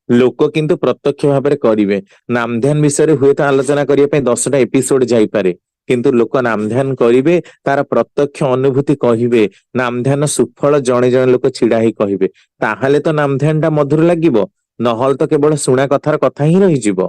ଲୋକ କିନ୍ତୁ ପ୍ରତ୍ୟକ୍ଷ ଭାବରେ କରିବେ। ନାମଧ୍ୟାନ ବିଷୟରେ ହୁଏତ ଆଲୋଚନା କରିବା ପାଇଁ 10ଟା ଏପିସୋଡ ଯାଇପାରେ, କିନ୍ତୁ ଲୋକ ନାମଧ୍ୟାନ କରିବେ, ତାର ପ୍ରତ୍ୟକ୍ଷ ଅନୁଭୂତି କହିବେ। ନାମଧ୍ୟାନ ସୁଫଳ ଜଣେ ଜଣେ ଲୋକ ଛିଡା ହେଇ କହିବେ। ତାହେଲେ ତ ନାମଧ୍ୟାନ ଟା ମଧୁର ଲାଗିବ, ନହେଲେ ତ କେବଳ ଶୁଣା କଥାର କଥା ହିଁ ରହିଯିବ।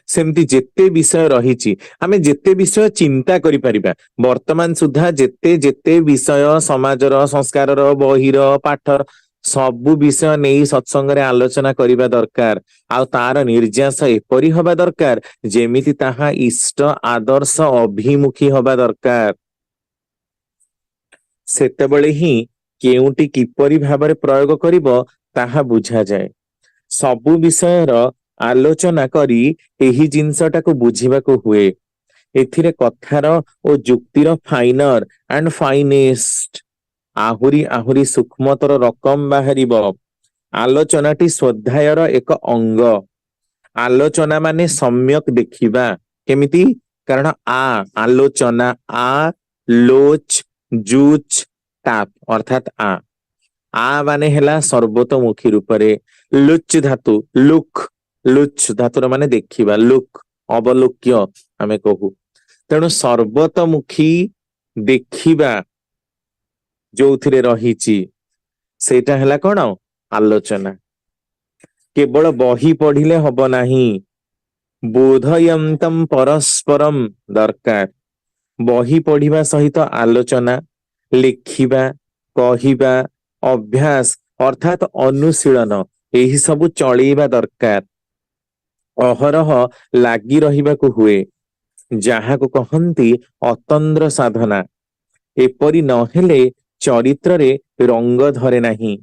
ସେମିତି ଯେତେ ବିଷୟ ରହିଛି, ଆମେ ଯେତେ ବିଷୟ ଚିନ୍ତା କରିପାରିବା, ବର୍ତ୍ତମାନ ସୁଦ୍ଧା ଯେତେ ଯେତେ ବିଷୟ ସମାଜର, ସଂସ୍କାରର, ବହିର, ପାଠର ସବୁ ବିଷୟ ନେଇ ସତ୍ସଙ୍ଗରେ ଆଲୋଚନା କରିବା ଦରକାର। ଆଉ ତାର ନିର୍ଯାସ ଏପରି ହବା ଦରକାର ଯେମିତି ତାହା ଇଷ୍ଟ ଆଦର୍ଶ ଅଭିମୁଖୀ ହବା ଦରକାର। ସେତେବେଳେ ହିଁ କେଉଁଟି କିପରି ଭାବରେ ପ୍ରୟୋଗ କରିବ ତାହା ବୁଝାଯାଏ। ସବୁ ବିଷୟର ଆଲୋଚନା କରି ଏହି ଜିନିଷଟାକୁ ବୁଝିବାକୁ ହୁଏ। ଏଥିରେ କଥାର ଓ ଯୁକ୍ତିର ଫାଇନର ଆଣ୍ଡ ଫାଇନେଷ୍ଟ ଆହୁରି ଆହୁରି ସୂକ୍ଷ୍ମତର ରକମ ବାହାରିବ। ଆଲୋଚନାଟି ସ୍ୱଧ୍ୟାୟର ଏକ ଅଙ୍ଗ। ଆଲୋଚନା ମାନେ ସମ୍ୟକ ଦେଖିବା। କେମିତି? କାରଣ ଆଲୋଚନା, ଲୋଚ ଜୁଚ ତାପ ଅର୍ଥାତ ଆ ମାନେ ହେଲା ସର୍ବତୋମୁଖୀ ରୂପରେ। ଲୁଚ ଧାତୁ ଲୁକ୍, ଲୁଚ୍ ଧାତୁର ମାନେ ଦେଖିବା, ଲୁକ୍ ଅବଲୋକ୍ୟ ଆମେ କହୁ। ତେଣୁ ସର୍ବତମୁଖୀ ଦେଖିବା ଯୋଉଥିରେ ରହିଛି ସେଇଟା ହେଲା କଣ? ଆଲୋଚନା। କେବଳ ବହି ପଢିଲେ ହବ ନାହିଁ, ବୋଧୟନ୍ତମ୍ ପରସ୍ପରମ୍ ଦରକାର। ବହି ପଢିବା ସହିତ ଆଲୋଚନା, ଲେଖିବା, କହିବା, ଅଭ୍ୟାସ ଅର୍ଥାତ୍ ଅନୁଶୀଳନ ଏହି ସବୁ ଚଳେଇବା ଦରକାର। ଅହରହ ଲାଗି ରହିବାକୁ ହୁଏ, ଯାହାକୁ କହନ୍ତି ଅତନ୍ଦ୍ର ସାଧନା। ଏପରି ନହେଲେ ଚରିତ୍ରରେ ରଙ୍ଗ ଧରେ ନାହିଁ।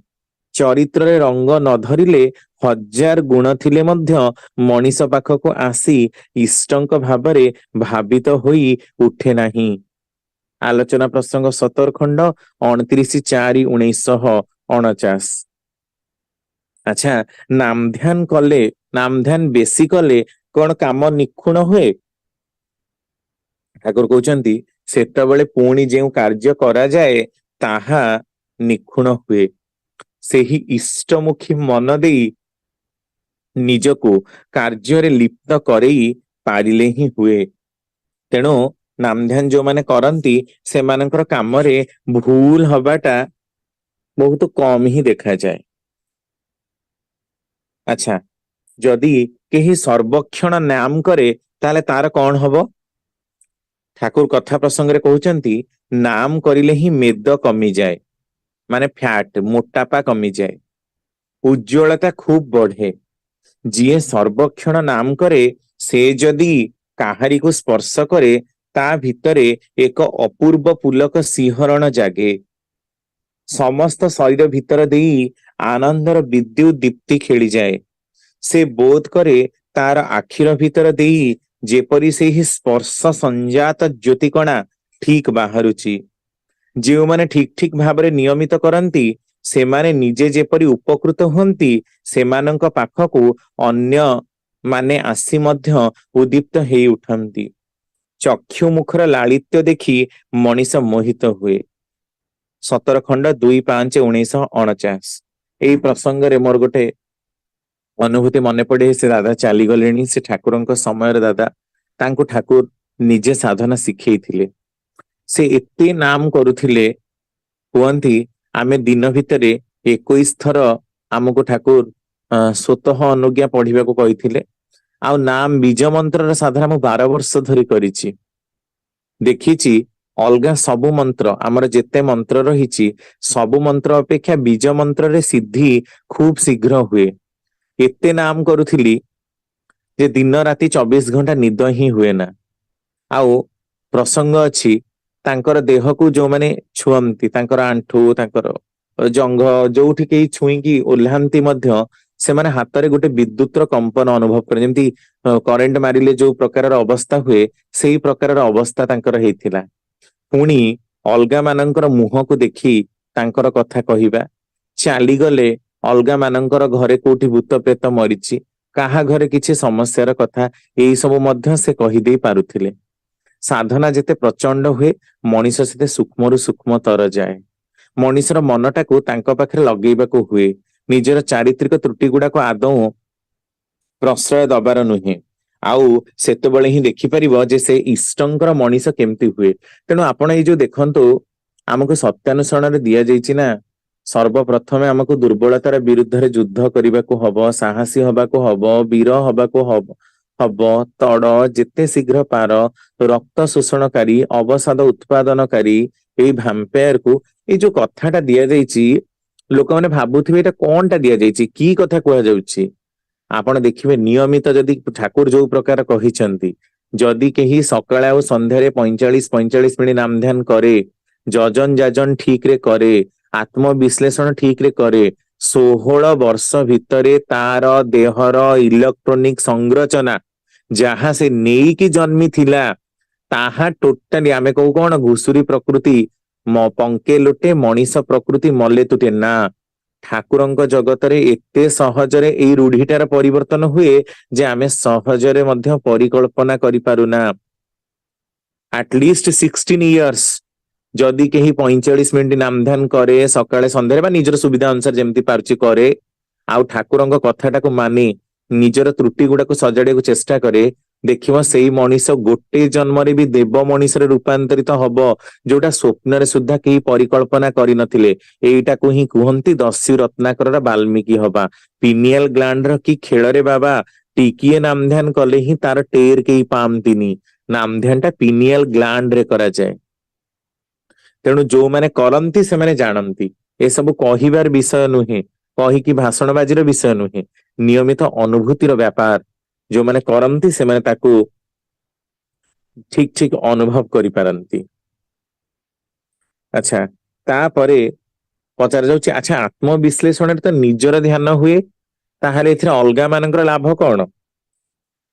ଚରିତ୍ରରେ ରଙ୍ଗ ନ ଧରିଲେ ହଜାର ଗୁଣ ଥିଲେ ମଧ୍ୟ ମଣିଷ ପାଖକୁ ଆସି ଇଷ୍ଟଙ୍କ ଭାବରେ ଭାବିତ ହୋଇ ଉଠେ ନାହିଁ। ଆଲୋଚନା ପ୍ରସଙ୍ଗ 17 ଖଣ୍ଡ 29/4/1949। ଆଚ୍ଛା, ନାମଧ୍ୟାନ କଲେ, ନାମଧ୍ୟାନ ବେଶୀ କଲେ କଣ କାମ ନିଖୁଣ ହୁଏ? ଠାକୁର କହୁଛନ୍ତି ସେତେବେଳେ ପୁଣି ଯେଉଁ କାର୍ଯ୍ୟ କରାଯାଏ ତାହା ନିଖୁଣ ହୁଏ। ସେହି ଇଷ୍ଟମୁଖୀ ମନ ଦେଇ ନିଜକୁ କାର୍ଯ୍ୟରେ ଲିପ୍ତ କରେଇ ପାରିଲେ ହିଁ ହୁଏ। ତେଣୁ ନାମଧ୍ୟାନ ଯୋଉମାନେ କରନ୍ତି ସେମାନଙ୍କର କାମରେ ଭୁଲ ହବାଟା ବହୁତ କମ ହିଁ ଦେଖାଯାଏ। ଆଚ୍ଛା, ଯଦି କେହି ସର୍ବକ୍ଷଣ ନାମ କରେ ତାହେଲେ ତାର କଣ ହବ? ଠାକୁର କଥା ପ୍ରସଙ୍ଗରେ କହୁଛନ୍ତି ନାମ କରିଲେ ହିଁ ମେଦ କମିଯାଏ, ମାନେ ଫ୍ୟାଟ ମୋଟାପା କମିଯାଏ, ଉଜ୍ଜ୍ୱଳତା ଖୁବ ବଢେ। ଯିଏ ସର୍ବକ୍ଷଣ ନାମ କରେ ସେ ଯଦି କାହାରିକୁ ସ୍ପର୍ଶ କରେ ତା ଭିତରେ ଏକ ଅପୂର୍ବ ପୁଲକ ଶିହରଣ ଜାଗେ। ସମସ୍ତ ଶରୀର ଭିତର ଦେଇ ଆନନ୍ଦର ବିଦ୍ୟୁତ ଦୀପ୍ତି ଖେଳିଯାଏ। ସେ ବୋଧ କରେ ତାର ଆଖିର ଭିତର ଦେଇ ଯେପରି ସେହି ସ୍ପର୍ଶ ସଞ୍ଜାତ ଜ୍ୟୋତିକଣା ଠିକ ବାହାରୁଛି। ଯେଉଁମାନେ ଠିକ ଠିକ ଭାବରେ ନିୟମିତ କରନ୍ତି ସେମାନେ ନିଜେ ଯେପରି ଉପକୃତ ହୁଅନ୍ତି, ସେମାନଙ୍କ ପାଖକୁ ଅନ୍ୟ ମାନେ ଆସି ମଧ୍ୟ ଉଦ୍ଦୀପ୍ତ ହେଇ ଉଠନ୍ତି। ଚକ୍ଷୁ ମୁଖର ଲାଳିତ୍ୟ ଦେଖି ମଣିଷ ମୋହିତ ହୁଏ। 17 ଖଣ୍ଡ 2/5/1949। ଏଇ ପ୍ରସଙ୍ଗରେ ମୋର ଗୋଟେ ଅନୁଭୂତି ମନେ ପଡେ। ସେ ଦାଦା ଚାଲିଗଲେଣି, ସେ ଠାକୁରଙ୍କ ସମୟର ଦାଦା। ତାଙ୍କୁ ଠାକୁର ନିଜେ ସାଧନା ଶିଖେଇଥିଲେ। ସେ ଏତେ ନାମ କରୁଥିଲେ, କୁହନ୍ତି ଆମେ ଦିନ ଭିତରେ 21 ଥର ଆମକୁ ଠାକୁର ସ୍ୱତଃ ଅନୁଜ୍ଞା ପଢିବାକୁ କହିଥିଲେ। ଆଉ ନାମ ବୀଜ ମନ୍ତ୍ରର ସାଧନା ମୁଁ 12 ବର୍ଷ ଧରି କରିଛି। ଦେଖିଛି ଅଲଗା ସବୁ ମନ୍ତ୍ର, ଆମର ଯେତେ ମନ୍ତ୍ର ରହିଛି ସବୁ ମନ୍ତ୍ର ଅପେକ୍ଷା ବୀଜ ମନ୍ତ୍ରରେ ସିଦ୍ଧି ଖୁବ ଶୀଘ୍ର ହୁଏ। ଏତେ ନାମ କରୁଥିଲି ଯେ ଦିନ ରାତି 24 ଘଣ୍ଟା ନିଦ ହିଁ ହୁଏ ନା। ଆଉ ପ୍ରସଙ୍ଗ ଅଛି ତାଙ୍କର ଦେହକୁ ଯୋଉମାନେ ଛୁଅନ୍ତି, ତାଙ୍କର ଆଣ୍ଠୁ, ତାଙ୍କର ଜଙ୍ଘ ଯୋଉଠି କେହି ଛୁଇଁକି ଓହ୍ଲାନ୍ତି ମଧ୍ୟ ସେମାନେ ହାତରେ ଗୋଟେ ବିଦ୍ୟୁତର କମ୍ପନ ଅନୁଭବ କରେ, ଯେମିତି କରେଣ୍ଟ ମାରିଲେ ଯୋଉ ପ୍ରକାରର ଅବସ୍ଥା ହୁଏ ସେଇ ପ୍ରକାରର ଅବସ୍ଥା ତାଙ୍କର ହେଇଥିଲା। ପୁଣି ଅଲଗା ମାନଙ୍କର ମୁହଁକୁ ଦେଖି ତାଙ୍କର କଥା କହିବା, ଚାଲିଗଲେ ଅଲଗା ମାନଙ୍କର ଘରେ କୋଉଠି ଭୂତ ପ୍ରେତ ମରିଛି, କାହା ଘରେ କିଛି ସମସ୍ୟାର କଥା, ଏଇ ସବୁ ମଧ୍ୟ ସେ କହିଦେଇ ପାରୁଥିଲେ। ସାଧନା ଯେତେ ପ୍ରଚଣ୍ଡ ହୁଏ ମଣିଷ ସେତେ ସୂକ୍ଷ୍ମରୁ ସୂକ୍ଷ୍ମତର ଯାଏ। ମଣିଷର ମନଟାକୁ ତାଙ୍କ ପାଖରେ ଲଗେଇବାକୁ ହୁଏ। ନିଜର ଚାରିତ୍ରିକ ତ୍ରୁଟି ଗୁଡାକ ଆଦୌ ପ୍ରଶ୍ରୟ ଦବାର ନୁହେଁ। ଆଉ ସେତେବେଳେ ହିଁ ଦେଖିପାରିବ ଯେ ସେ ଇଷ୍ଟଙ୍କର ମଣିଷ କେମିତି ହୁଏ। ତେଣୁ ଆପଣ ଏଇ ଯୋଉ ଦେଖନ୍ତୁ, ଆମକୁ ସତ୍ୟାନୁସରଣରେ ଦିଆଯାଇଛି ନା, ସର୍ବପ୍ରଥମେ ଆମକୁ ଦୁର୍ବଳତାର ବିରୁଦ୍ଧରେ ଯୁଦ୍ଧ କରିବାକୁ ହବ, ସାହସୀ ହବାକୁ ହବ, ବୀର ହବାକୁ ହବ, ତଡ ଯେତେ ଶୀଘ୍ର ପାର, ରକ୍ତ ଶୋଷଣକାରୀ, ଅବସାଦ ଉତ୍ପାଦନକାରୀ, ଏଇ ଭାମ୍ପାୟାରକୁ ଏଇ ଯୋଉ କଥାଟା ଦିଆଯାଇଛି, ଲୋକମାନେ ଭାବୁଥିବେ ଏଇଟା କଣଟା ଦିଆଯାଇଛି, କି କଥା କୁହାଯାଉଛି। ଆପଣ ଦେଖିବେ ନିୟମିତ ଯଦି ଠାକୁର ଯୋଉ ପ୍ରକାର କହିଛନ୍ତି, ଯଦି କେହି ସକାଳେ ଆଉ ସନ୍ଧ୍ୟାରେ 45 ମିନିଟ୍ ନାମ ଧ୍ୟାନ କରେ, ଯଜନ ଯାଜନ ଠିକ ରେ କରେ, ଆତ୍ମବିଶ୍ଳେଷଣ ଠିକ ରେ କରେ, 16 ବର୍ଷ ଭିତରେ ତାର ଦେହର ଇଲେକ୍ଟ୍ରୋନିକ ସଂରଚନା ଯାହା ସେ ନେଇକି ଜନ୍ମିଥିଲା ତାହା ଟୋଟାଲି, ଆମେ କହୁ କଣ ଘୁଷୁରୀ ପ୍ରକୃତି ପଙ୍କେ ଲୁଟେ, ମଣିଷ ପ୍ରକୃତି ମଲେ ତୁଟେ, ନା ଠାକୁରଙ୍କ ଜଗତରେ ଏତେ ସହଜରେ ଏଇ ରୁଢିଟାର ପରିବର୍ତ୍ତନ ହୁଏ ଯେ ଆମେ ସହଜରେ ମଧ୍ୟ ପରିକଳ୍ପନା କରିପାରୁନା। ଆଟଲିଷ୍ଟ 16 ଇୟର୍ସ ଯଦି କେହି 45 ମିନିଟ୍ ନାମଧ୍ୟାନ କରେ ସକାଳେ ସନ୍ଧ୍ୟାରେ ବା ନିଜର ସୁବିଧା ଅନୁସାରେ ଯେମିତି ପାରୁଛି କରେ, ଆଉ ଠାକୁରଙ୍କ କଥାଟାକୁ ମାନି ନିଜର ତ୍ରୁଟି ଗୁଡାକୁ ସଜାଡିବାକୁ ଚେଷ୍ଟା କରେ, ଦେଖିବ ସେଇ ମଣିଷ ଗୋଟେ ଜନ୍ମରେ ବି ଦେବ ମଣିଷରେ ରୂପାନ୍ତରିତ ହବ, ଯୋଉଟା ସ୍ୱପ୍ନରେ ସୁଦ୍ଧା କେହି ପରିକଳ୍ପନା କରିନଥିଲେ। ଏଇଟାକୁ ହିଁ କୁହନ୍ତି ଦସ୍ୟୁ ରତ୍ନାକରର ବାଲ୍ମୀକି ହବା। ପିନିଆଲ ଗ୍ଲାଣ୍ଡର କି ଖେଳରେ ବାବା, ଟିକିଏ ନାମଧ୍ୟାନ କଲେ ହିଁ ତାର ଟେର କେହି ପାଆନ୍ତିନି। ନାମଧ୍ୟାନ ଟା ପିନିଆଲ ଗ୍ଲାଣ୍ଡ ରେ କରାଯାଏ। ତେଣୁ ଯୋଉମାନେ କରନ୍ତି ସେମାନେ ଜାଣନ୍ତି। ଏସବୁ କହିବାର ବିଷୟ ନୁହେଁ, କହିକି ଭାଷଣବାଜିର ବିଷୟ ନୁହେଁ, ନିୟମିତ ଅନୁଭୂତିର ବ୍ୟାପାର। ଯୋଉମାନେ କରନ୍ତି ସେମାନେ ତାକୁ ଠିକ ଠିକ ଅନୁଭବ କରିପାରନ୍ତି। ଆଚ୍ଛା, ତାପରେ ପଚରା ଯାଉଛି, ଆଚ୍ଛା ଆତ୍ମବିଶ୍ଳେଷଣରେ ତ ନିଜର ଧ୍ୟାନ ହୁଏ, ତାହେଲେ ଏଥିରେ ଅଲଗା ମାନଙ୍କର ଲାଭ କଣ?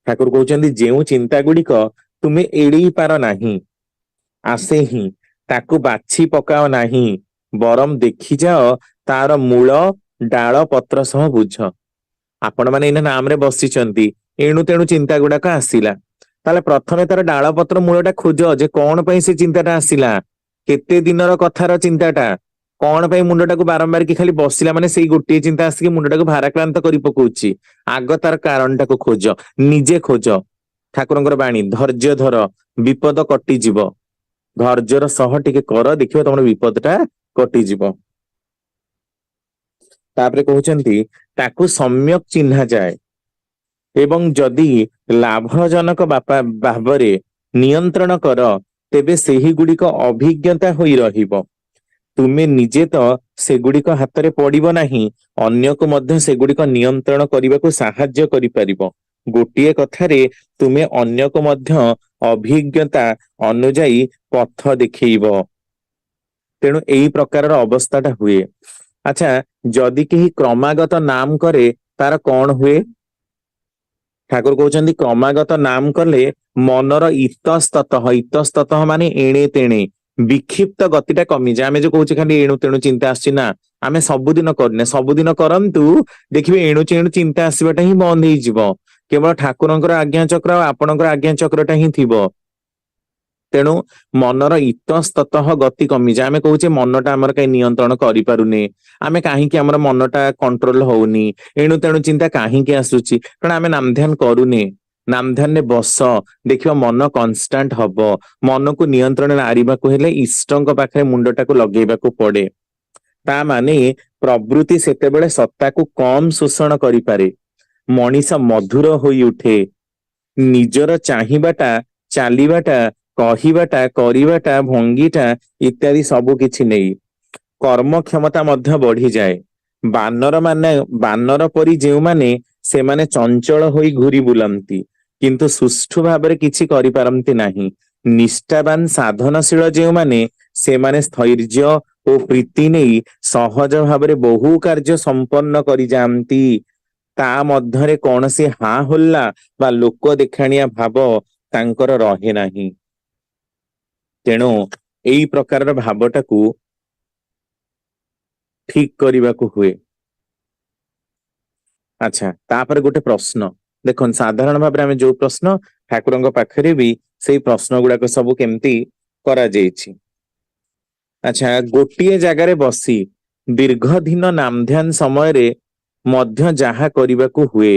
ଠାକୁର କହୁଛନ୍ତି ଯେଉଁ ଚିନ୍ତା ଗୁଡିକ ତୁମେ ଏଡେଇ ପାର ନାହିଁ, ଆସେ ହିଁ, ତାକୁ ବାଛି ପକାଅ ନାହିଁ, ବରଂ ଦେଖିଯାଅ ତାର ମୂଳ ଡାଳ ପତ୍ର ସହ ବୁଝ। ଆପଣ ମାନେ ଏଇନା ନାମରେ ବସିଛନ୍ତି, ଏଣୁ ତେଣୁ ଚିନ୍ତା ଗୁଡାକ ଆସିଲା, ତାହେଲେ ପ୍ରଥମେ ତାର ଡାଳ ପତ୍ର ମୂଳ ଟା ଖୋଜ, ଯେ କଣ ପାଇଁ ସେ ଚିନ୍ତାଟା ଆସିଲା, କେତେ ଦିନର କଥାର ଚିନ୍ତାଟା, କଣ ପାଇଁ ମୁଣ୍ଡଟାକୁ ବାରମ୍ବାର କି ଖାଲି ବସିଲା ମାନେ ସେଇ ଗୋଟିଏ ଚିନ୍ତା ଆସିକି ମୁଣ୍ଡଟାକୁ ଭାରାକ୍ରାନ୍ତ କରି ପକଉଛି। ଆଗ ତାର କାରଣଟାକୁ ଖୋଜ, ନିଜେ ଖୋଜ। ଠାକୁରଙ୍କର ବାଣୀ, ଧୈର୍ଯ୍ୟ ଧର, ବିପଦ କଟିଯିବ। ଧୈର୍ଯ୍ୟର ସହ ଟିକେ କର, ଦେଖିବ ତମର ବିପଦ ଟା କଟିଯିବ। ତାପରେ କହୁଛନ୍ତି ତାକୁ ସମ୍ୟକ ଚିହ୍ନା ଯାଏ ଏବଂ ଯଦି ଲାଭଜନକ ଭାବରେ ନିୟନ୍ତ୍ରଣ କର, ତେବେ ସେହି ଗୁଡିକ ଅଭିଜ୍ଞତା ହୋଇ ରହିବ। ତୁମେ ନିଜେ ତ ସେଗୁଡିକ ହାତରେ ପଡିବ ନାହିଁ, ଅନ୍ୟକୁ ମଧ୍ୟ ସେଗୁଡିକ ନିୟନ୍ତ୍ରଣ କରିବାକୁ ସାହାଯ୍ୟ କରିପାରିବ। ଗୋଟିଏ କଥାରେ ତୁମେ ଅନ୍ୟକୁ ମଧ୍ୟ ଅଭିଜ୍ଞତା ଅନୁଯାୟୀ ପଥ ଦେଖେଇବ। ତେଣୁ ଏଇ ପ୍ରକାରର ଅବସ୍ଥାଟା ହୁଏ। ଆଚ୍ଛା, ଯଦି କେହି କ୍ରମାଗତ ନାମ କରେ ତାର କଣ ହୁଏ? ଠାକୁର କହୁଛନ୍ତି କ୍ରମାଗତ ନାମ କଲେ ମନର ଇତସ୍ତତଃ, ଇତସ୍ତତଃ ମାନେ ଏଣେ ତେଣେ, ବିକ୍ଷିପ୍ତ ଗତିଟା କମିଯାଏ। ଆମେ ଯୋଉ କହୁଛେ ଖାଲି ଏଣୁ ତେଣୁ ଚିନ୍ତା ଆସୁଛି, ନା, ଆମେ ସବୁଦିନ କରୁନେ, ସବୁଦିନ କରନ୍ତୁ, ଦେଖିବେ ଏଣୁ ତେଣୁ ଚିନ୍ତା ଆସିବାଟା ହିଁ ବନ୍ଦ ହେଇଯିବ। କେବଳ ଠାକୁରଙ୍କର ଆଜ୍ଞା ଚକ୍ର ଆଉ ଆପଣଙ୍କର ଆଜ୍ଞା ଚକ୍ରଟା ହିଁ ଥିବ। ତେଣୁ ମନର ଇତସ୍ତତଃ ଗତି କମିଯାଏ। ଆମେ କହୁଛେ ମନଟା ଆମର କାହିଁ ନିୟନ୍ତ୍ରଣ କରିପାରୁନି, ଆମେ କାହିଁକି ଆମର ମନଟା କଣ୍ଟ୍ରୋଲ ହଉନି, ଏଣୁ ତେଣୁ ଚିନ୍ତା କାହିଁକି ଆସୁଛି, କାରଣ ଆମେ ନାମଧ୍ୟାନ କରୁନେ। ନାମଧ୍ୟାନରେ ବସ, ଦେଖିବ ମନ କନଷ୍ଟାଣ୍ଟ ହବ। ମନକୁ ନିୟନ୍ତ୍ରଣରେ ଆଣିବାକୁ ହେଲେ ଇଷ୍ଟଙ୍କ ପାଖରେ ମୁଣ୍ଡଟାକୁ ଲଗେଇବାକୁ ପଡେ। ତା ମାନେ ପ୍ରବୃତ୍ତି ସେତେବେଳେ ସତ୍ତାକୁ କମ ଶୋଷଣ କରିପାରେ, ମଣିଷ ମଧୁର ହୋଇ ଉଠେ। ନିଜର ଚାହିଁବାଟା, ଚାଲିବାଟା, କହିବାଟା, କରିବାଟା, ଭଙ୍ଗୀଟା ଇତ୍ୟାଦି ସବୁ କିଛି ନେଇ କର୍ମ କ୍ଷମତା ମଧ୍ୟ ବଢିଯାଏ। ବାନର ପରି ଯେଉଁମାନେ, ସେମାନେ ଚଞ୍ଚଳ ହୋଇ ଘୁରି ବୁଲନ୍ତି, କିନ୍ତୁ ସୁଷ୍ଠୁ ଭାବରେ କିଛି କରିପାରନ୍ତି ନାହିଁ। ନିଷ୍ଠାବାନ ସାଧନଶୀଳ ଯେଉଁମାନେ, ସେମାନେ ସ୍ଥୈର୍ଯ୍ୟ ଓ ପ୍ରୀତି ନେଇ ସହଜ ଭାବରେ ବହୁ କାର୍ଯ୍ୟ ସମ୍ପନ୍ନ କରିଯାଆନ୍ତି। ତା ମଧ୍ୟରେ କୌଣସି ହା ହୋଲ୍ଲା ବା ଲୋକ ଦେଖାଣିଆ ଭାବ ତାଙ୍କର ରହେ ନାହିଁ। ତେଣୁ ଏଇ ପ୍ରକାରର ଭାବଟାକୁ ଠିକ କରିବାକୁ ହୁଏ। ଆଚ୍ଛା, ତାପରେ ଗୋଟେ ପ୍ରଶ୍ନ ଦେଖନ୍ତୁ, ସାଧାରଣ ଭାବରେ ଆମେ ଯୋଉ ପ୍ରଶ୍ନ, ଠାକୁରଙ୍କ ପାଖରେ ବି ସେଇ ପ୍ରଶ୍ନ ଗୁଡାକ ସବୁ କେମିତି କରାଯାଇଛି। ଆଚ୍ଛା, ଗୋଟିଏ ଜାଗାରେ ବସି ଦୀର୍ଘ ଦିନ ନାମଧ୍ୟାନ ସମୟରେ ମଧ୍ୟ ଯାହା କରିବାକୁ ହୁଏ,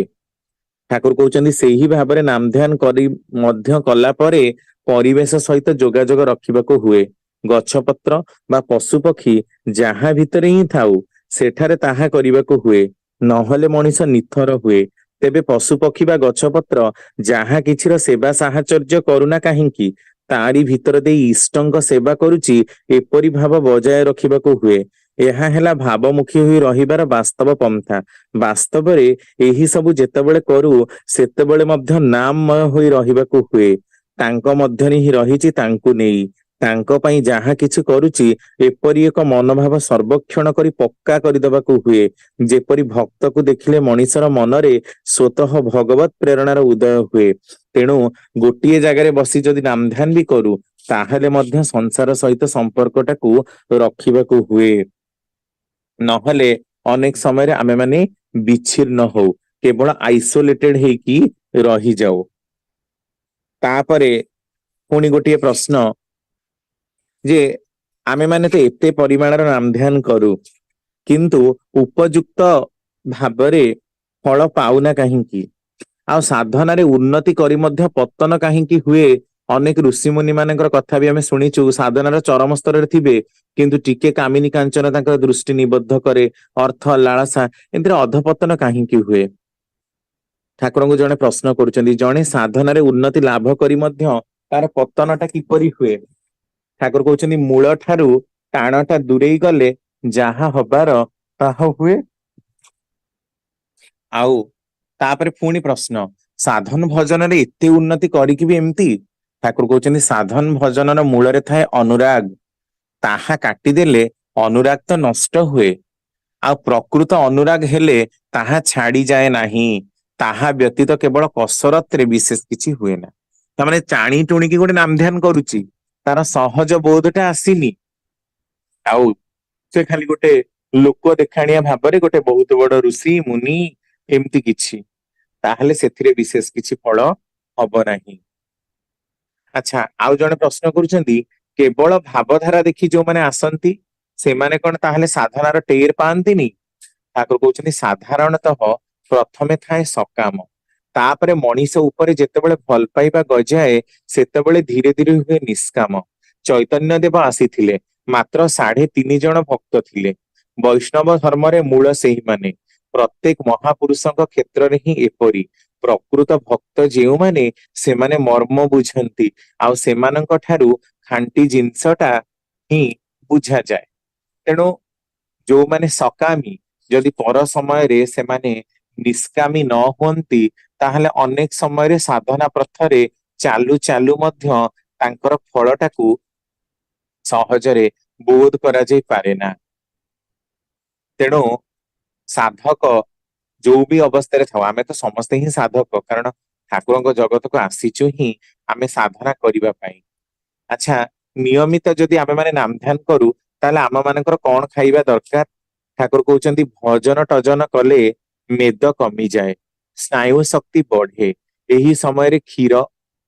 ଠାକୁର କହୁଛନ୍ତି ସେହି ଭାବରେ ନାମଧ୍ୟାନ କରି ମଧ୍ୟ କଲା ପରେ ପରିବେଶ ସହିତ ଯୋଗାଯୋଗ ରଖିବାକୁ ହୁଏ। ଗଛପତ୍ର ବା ପଶୁପକ୍ଷୀ ଯାହା ଭିତରେ ହିଁ ଥାଉ, ସେଠାରେ ତାହା କରିବାକୁ ହୁଏ, ନହେଲେ ମଣିଷ ନିଥର ହୁଏ। ତେବେ ପଶୁପକ୍ଷୀ ବା ଗଛପତ୍ର ଯାହା କିଛିର ସେବା ସାହଚର୍ଯ୍ୟ କରୁନା କାହିଁକି, ତାରି ଭିତର ଦେଇ ଇଷ୍ଟଙ୍କ ସେବା କରୁଛି, ଏପରି ଭାବ ବଜାୟ ରଖିବାକୁ ହୁଏ। ଏହା ହେଲା ଭାବମୁଖୀ ହୋଇ ରହିବାର ବାସ୍ତବ ପନ୍ଥା। ବାସ୍ତବରେ ଏହି ସବୁ ଯେତେବେଳେ କରୁ, ସେତେବେଳେ ମଧ୍ୟ ନାମମୟ ହୋଇ ରହିବାକୁ ହୁଏ। ତାଙ୍କ ମଧ୍ୟରେ ହିଁ ରହିଛି ତାଙ୍କୁ ନେଇ, ତାଙ୍କ ପାଇଁ ଯାହା କିଛି କରୁଛି, ଏପରି ଏକ ମନୋଭାବ ସର୍ବକ୍ଷଣ କରି ପକ୍କା କରିଦବାକୁ ହୁଏ, ଯେପରି ଭକ୍ତକୁ ଦେଖିଲେ ମଣିଷର ମନରେ ସ୍ୱତଃ ଭଗବତ ପ୍ରେରଣାର ଉଦୟ ହୁଏ। ତେଣୁ ଗୋଟିଏ ଜାଗାରେ ବସି ଯଦି ନାମଧ୍ୟାନ ବି କରୁ, ତାହେଲେ ମଧ୍ୟ ସଂସାର ସହିତ ସମ୍ପର୍କଟାକୁ ରଖିବାକୁ ହୁଏ। ନହେଲେ ଅନେକ ସମୟରେ ଆମେମାନେ ବିଚ୍ଛିନ୍ନ ହଉ, କେବଳ ଆଇସୋଲେଟେଡ ହେଇକି ରହିଯାଉ। ତାପରେ ପୁଣି ଗୋଟିଏ ପ୍ରଶ୍ନ, ଯେ ଆମେମାନେ ତ ଏତେ ପରିମାଣର ନାମଧ୍ୟାନ କରୁ, କିନ୍ତୁ ଉପଯୁକ୍ତ ଭାବରେ ଫଳ ପାଉନା କାହିଁକି? ଆଉ ସାଧନାରେ ଉନ୍ନତି କରି ମଧ୍ୟ ପତନ କାହିଁକି ହୁଏ? ଅନେକ ଋଷିମୁନି ମାନଙ୍କର କଥା ବି ଆମେ ଶୁଣିଛୁ, ସାଧନାର ଚରମ ସ୍ତରରେ ଥିବେ କିନ୍ତୁ ଟିକେ କାମିନୀ କାଞ୍ଚନ ତାଙ୍କର ଦୃଷ୍ଟି ନିବଦ୍ଧ କରେ, ଅର୍ଥ ଲାଳସା, ଏଥିରେ ଅଧପତନ କାହିଁକି ହୁଏ? ଠାକୁରଙ୍କୁ ଜଣେ ପ୍ରଶ୍ନ କରୁଛନ୍ତି, ଜଣେ ସାଧନାରେ ଉନ୍ନତି ଲାଭ କରି ମଧ୍ୟ ତାର ପତନ ଟା କିପରି ହୁଏ? ଠାକୁର କହୁଛନ୍ତି, ମୂଳ ଠାରୁ ଟାଣଟା ଦୂରେଇ ଗଲେ ଯାହା ହବାର ତାହା ହୁଏ। ଆଉ ତାପରେ ପୁଣି ପ୍ରଶ୍ନ, ସାଧନ ଭଜନରେ ଏତେ ଉନ୍ନତି କରିକି ବି ଏମିତି? ଠାକୁର କହୁଛନ୍ତି, ସାଧନ ଭଜନର ମୂଳରେ ଥାଏ ଅନୁରାଗ, ତାହା କାଟିଦେଲେ ଅନୁରାଗ ତ ନଷ୍ଟ ହୁଏ। ଆଉ ପ୍ରକୃତ ଅନୁରାଗ ହେଲେ ତାହା ଛାଡିଯାଏ ନାହିଁ। ତାହା ବ୍ୟତୀତ କେବଳ କସରତରେ ବିଶେଷ କିଛି ହୁଏ ନା। ତାମାନେ ଚାଣି ଟୁଣିକି ଗୋଟେ ନାମ ଧ୍ୟାନ କରୁଛି, ତାର ସହଜ ବୋଧଟା ଆସିନି, ଆଉ ସେ ଖାଲି ଗୋଟେ ଲୋକ ଦେଖାଣିଆ ଭାବରେ ଗୋଟେ ବହୁତ ବଡ ଋଷି ମୁନି ଏମିତି କିଛି, ତାହେଲେ ସେଥିରେ ବିଶେଷ କିଛି ଫଳ ହବ ନାହିଁ। ଆଚ୍ଛା, ଆଉ ଜଣେ ପ୍ରଶ୍ନ କରୁଛନ୍ତି, କେବଳ ଭାବଧାରା ଦେଖି ଯୋଉମାନେ ଆସନ୍ତି ସେମାନେ କଣ ତାହେଲେ ସାଧନାର ଟେର ପାଆନ୍ତିନି? ଠାକୁର କହୁଛନ୍ତି, ସାଧାରଣତଃ ପ୍ରଥମେ ଥାଏ ସକାମ, ତାପରେ ମଣିଷ ଉପରେ ଯେତେବେଳେ ଭଲ ପାଇବା ଗଜାଏ ସେତେବେଳେ ଧୀରେ ଧୀରେ ହୁଏ ନିଷ୍କାମ। ଚୈତନ୍ୟ ଦେବ ଆସିଥିଲେ, ମାତ୍ର 3.5 ଜଣ ଭକ୍ତ ଥିଲେ। ବୈଷ୍ଣବ ଧର୍ମରେ ମୂଳ ସେହିମାନେ। ପ୍ରତ୍ୟେକ ମହାପୁରୁଷଙ୍କ କ୍ଷେତ୍ରରେ ହିଁ ଏପରି। ପ୍ରକୃତ ଭକ୍ତ ଯେଉଁମାନେ, ସେମାନେ ମର୍ମ ବୁଝନ୍ତି, ଆଉ ସେମାନଙ୍କ ଠାରୁ ଖାଣ୍ଟି ଜିନିଷଟା ହିଁ ବୁଝାଯାଏ। ତେଣୁ ଯୋଉମାନେ ସକାମୀ, ଯଦି ପର ସମୟରେ ସେମାନେ ନିଷ୍କାମୀ ନ ହୁଅନ୍ତି, ତାହେଲେ ଅନେକ ସମୟରେ ସାଧନା ପଥରେ ଚାଲୁ ଚାଲୁ ମଧ୍ୟ ତାଙ୍କର ଫଳଟାକୁ ସହଜରେ ବୋଧ କରାଯାଇ ପାରେ ନା। ତେଣୁ ସାଧକ ଯୋଉ ବି ଅବସ୍ଥାରେ ଥାଉ, ଆମେ ତ ସମସ୍ତେ ହିଁ ସାଧକ, କାରଣ ଠାକୁରଙ୍କ ଜଗତକୁ ଆସିଛୁ ହିଁ ଆମେ ସାଧନା କରିବା ପାଇଁ। ଆଚ୍ଛା, ନିୟମିତ ଯଦି ଆମେ ମାନେ ନାମ ଧ୍ୟାନ କରୁ, ତାହେଲେ ଆମ ମାନଙ୍କର କଣ ଖାଇବା ଦରକାର? ଠାକୁର କହୁଛନ୍ତି, ଭଜନ ଟଜନ କଲେ ମେଦ କମିଯାଏ, ସ୍ନାୟୁ ଶକ୍ତି ବଢେ। ଏହି ସମୟରେ କ୍ଷୀର,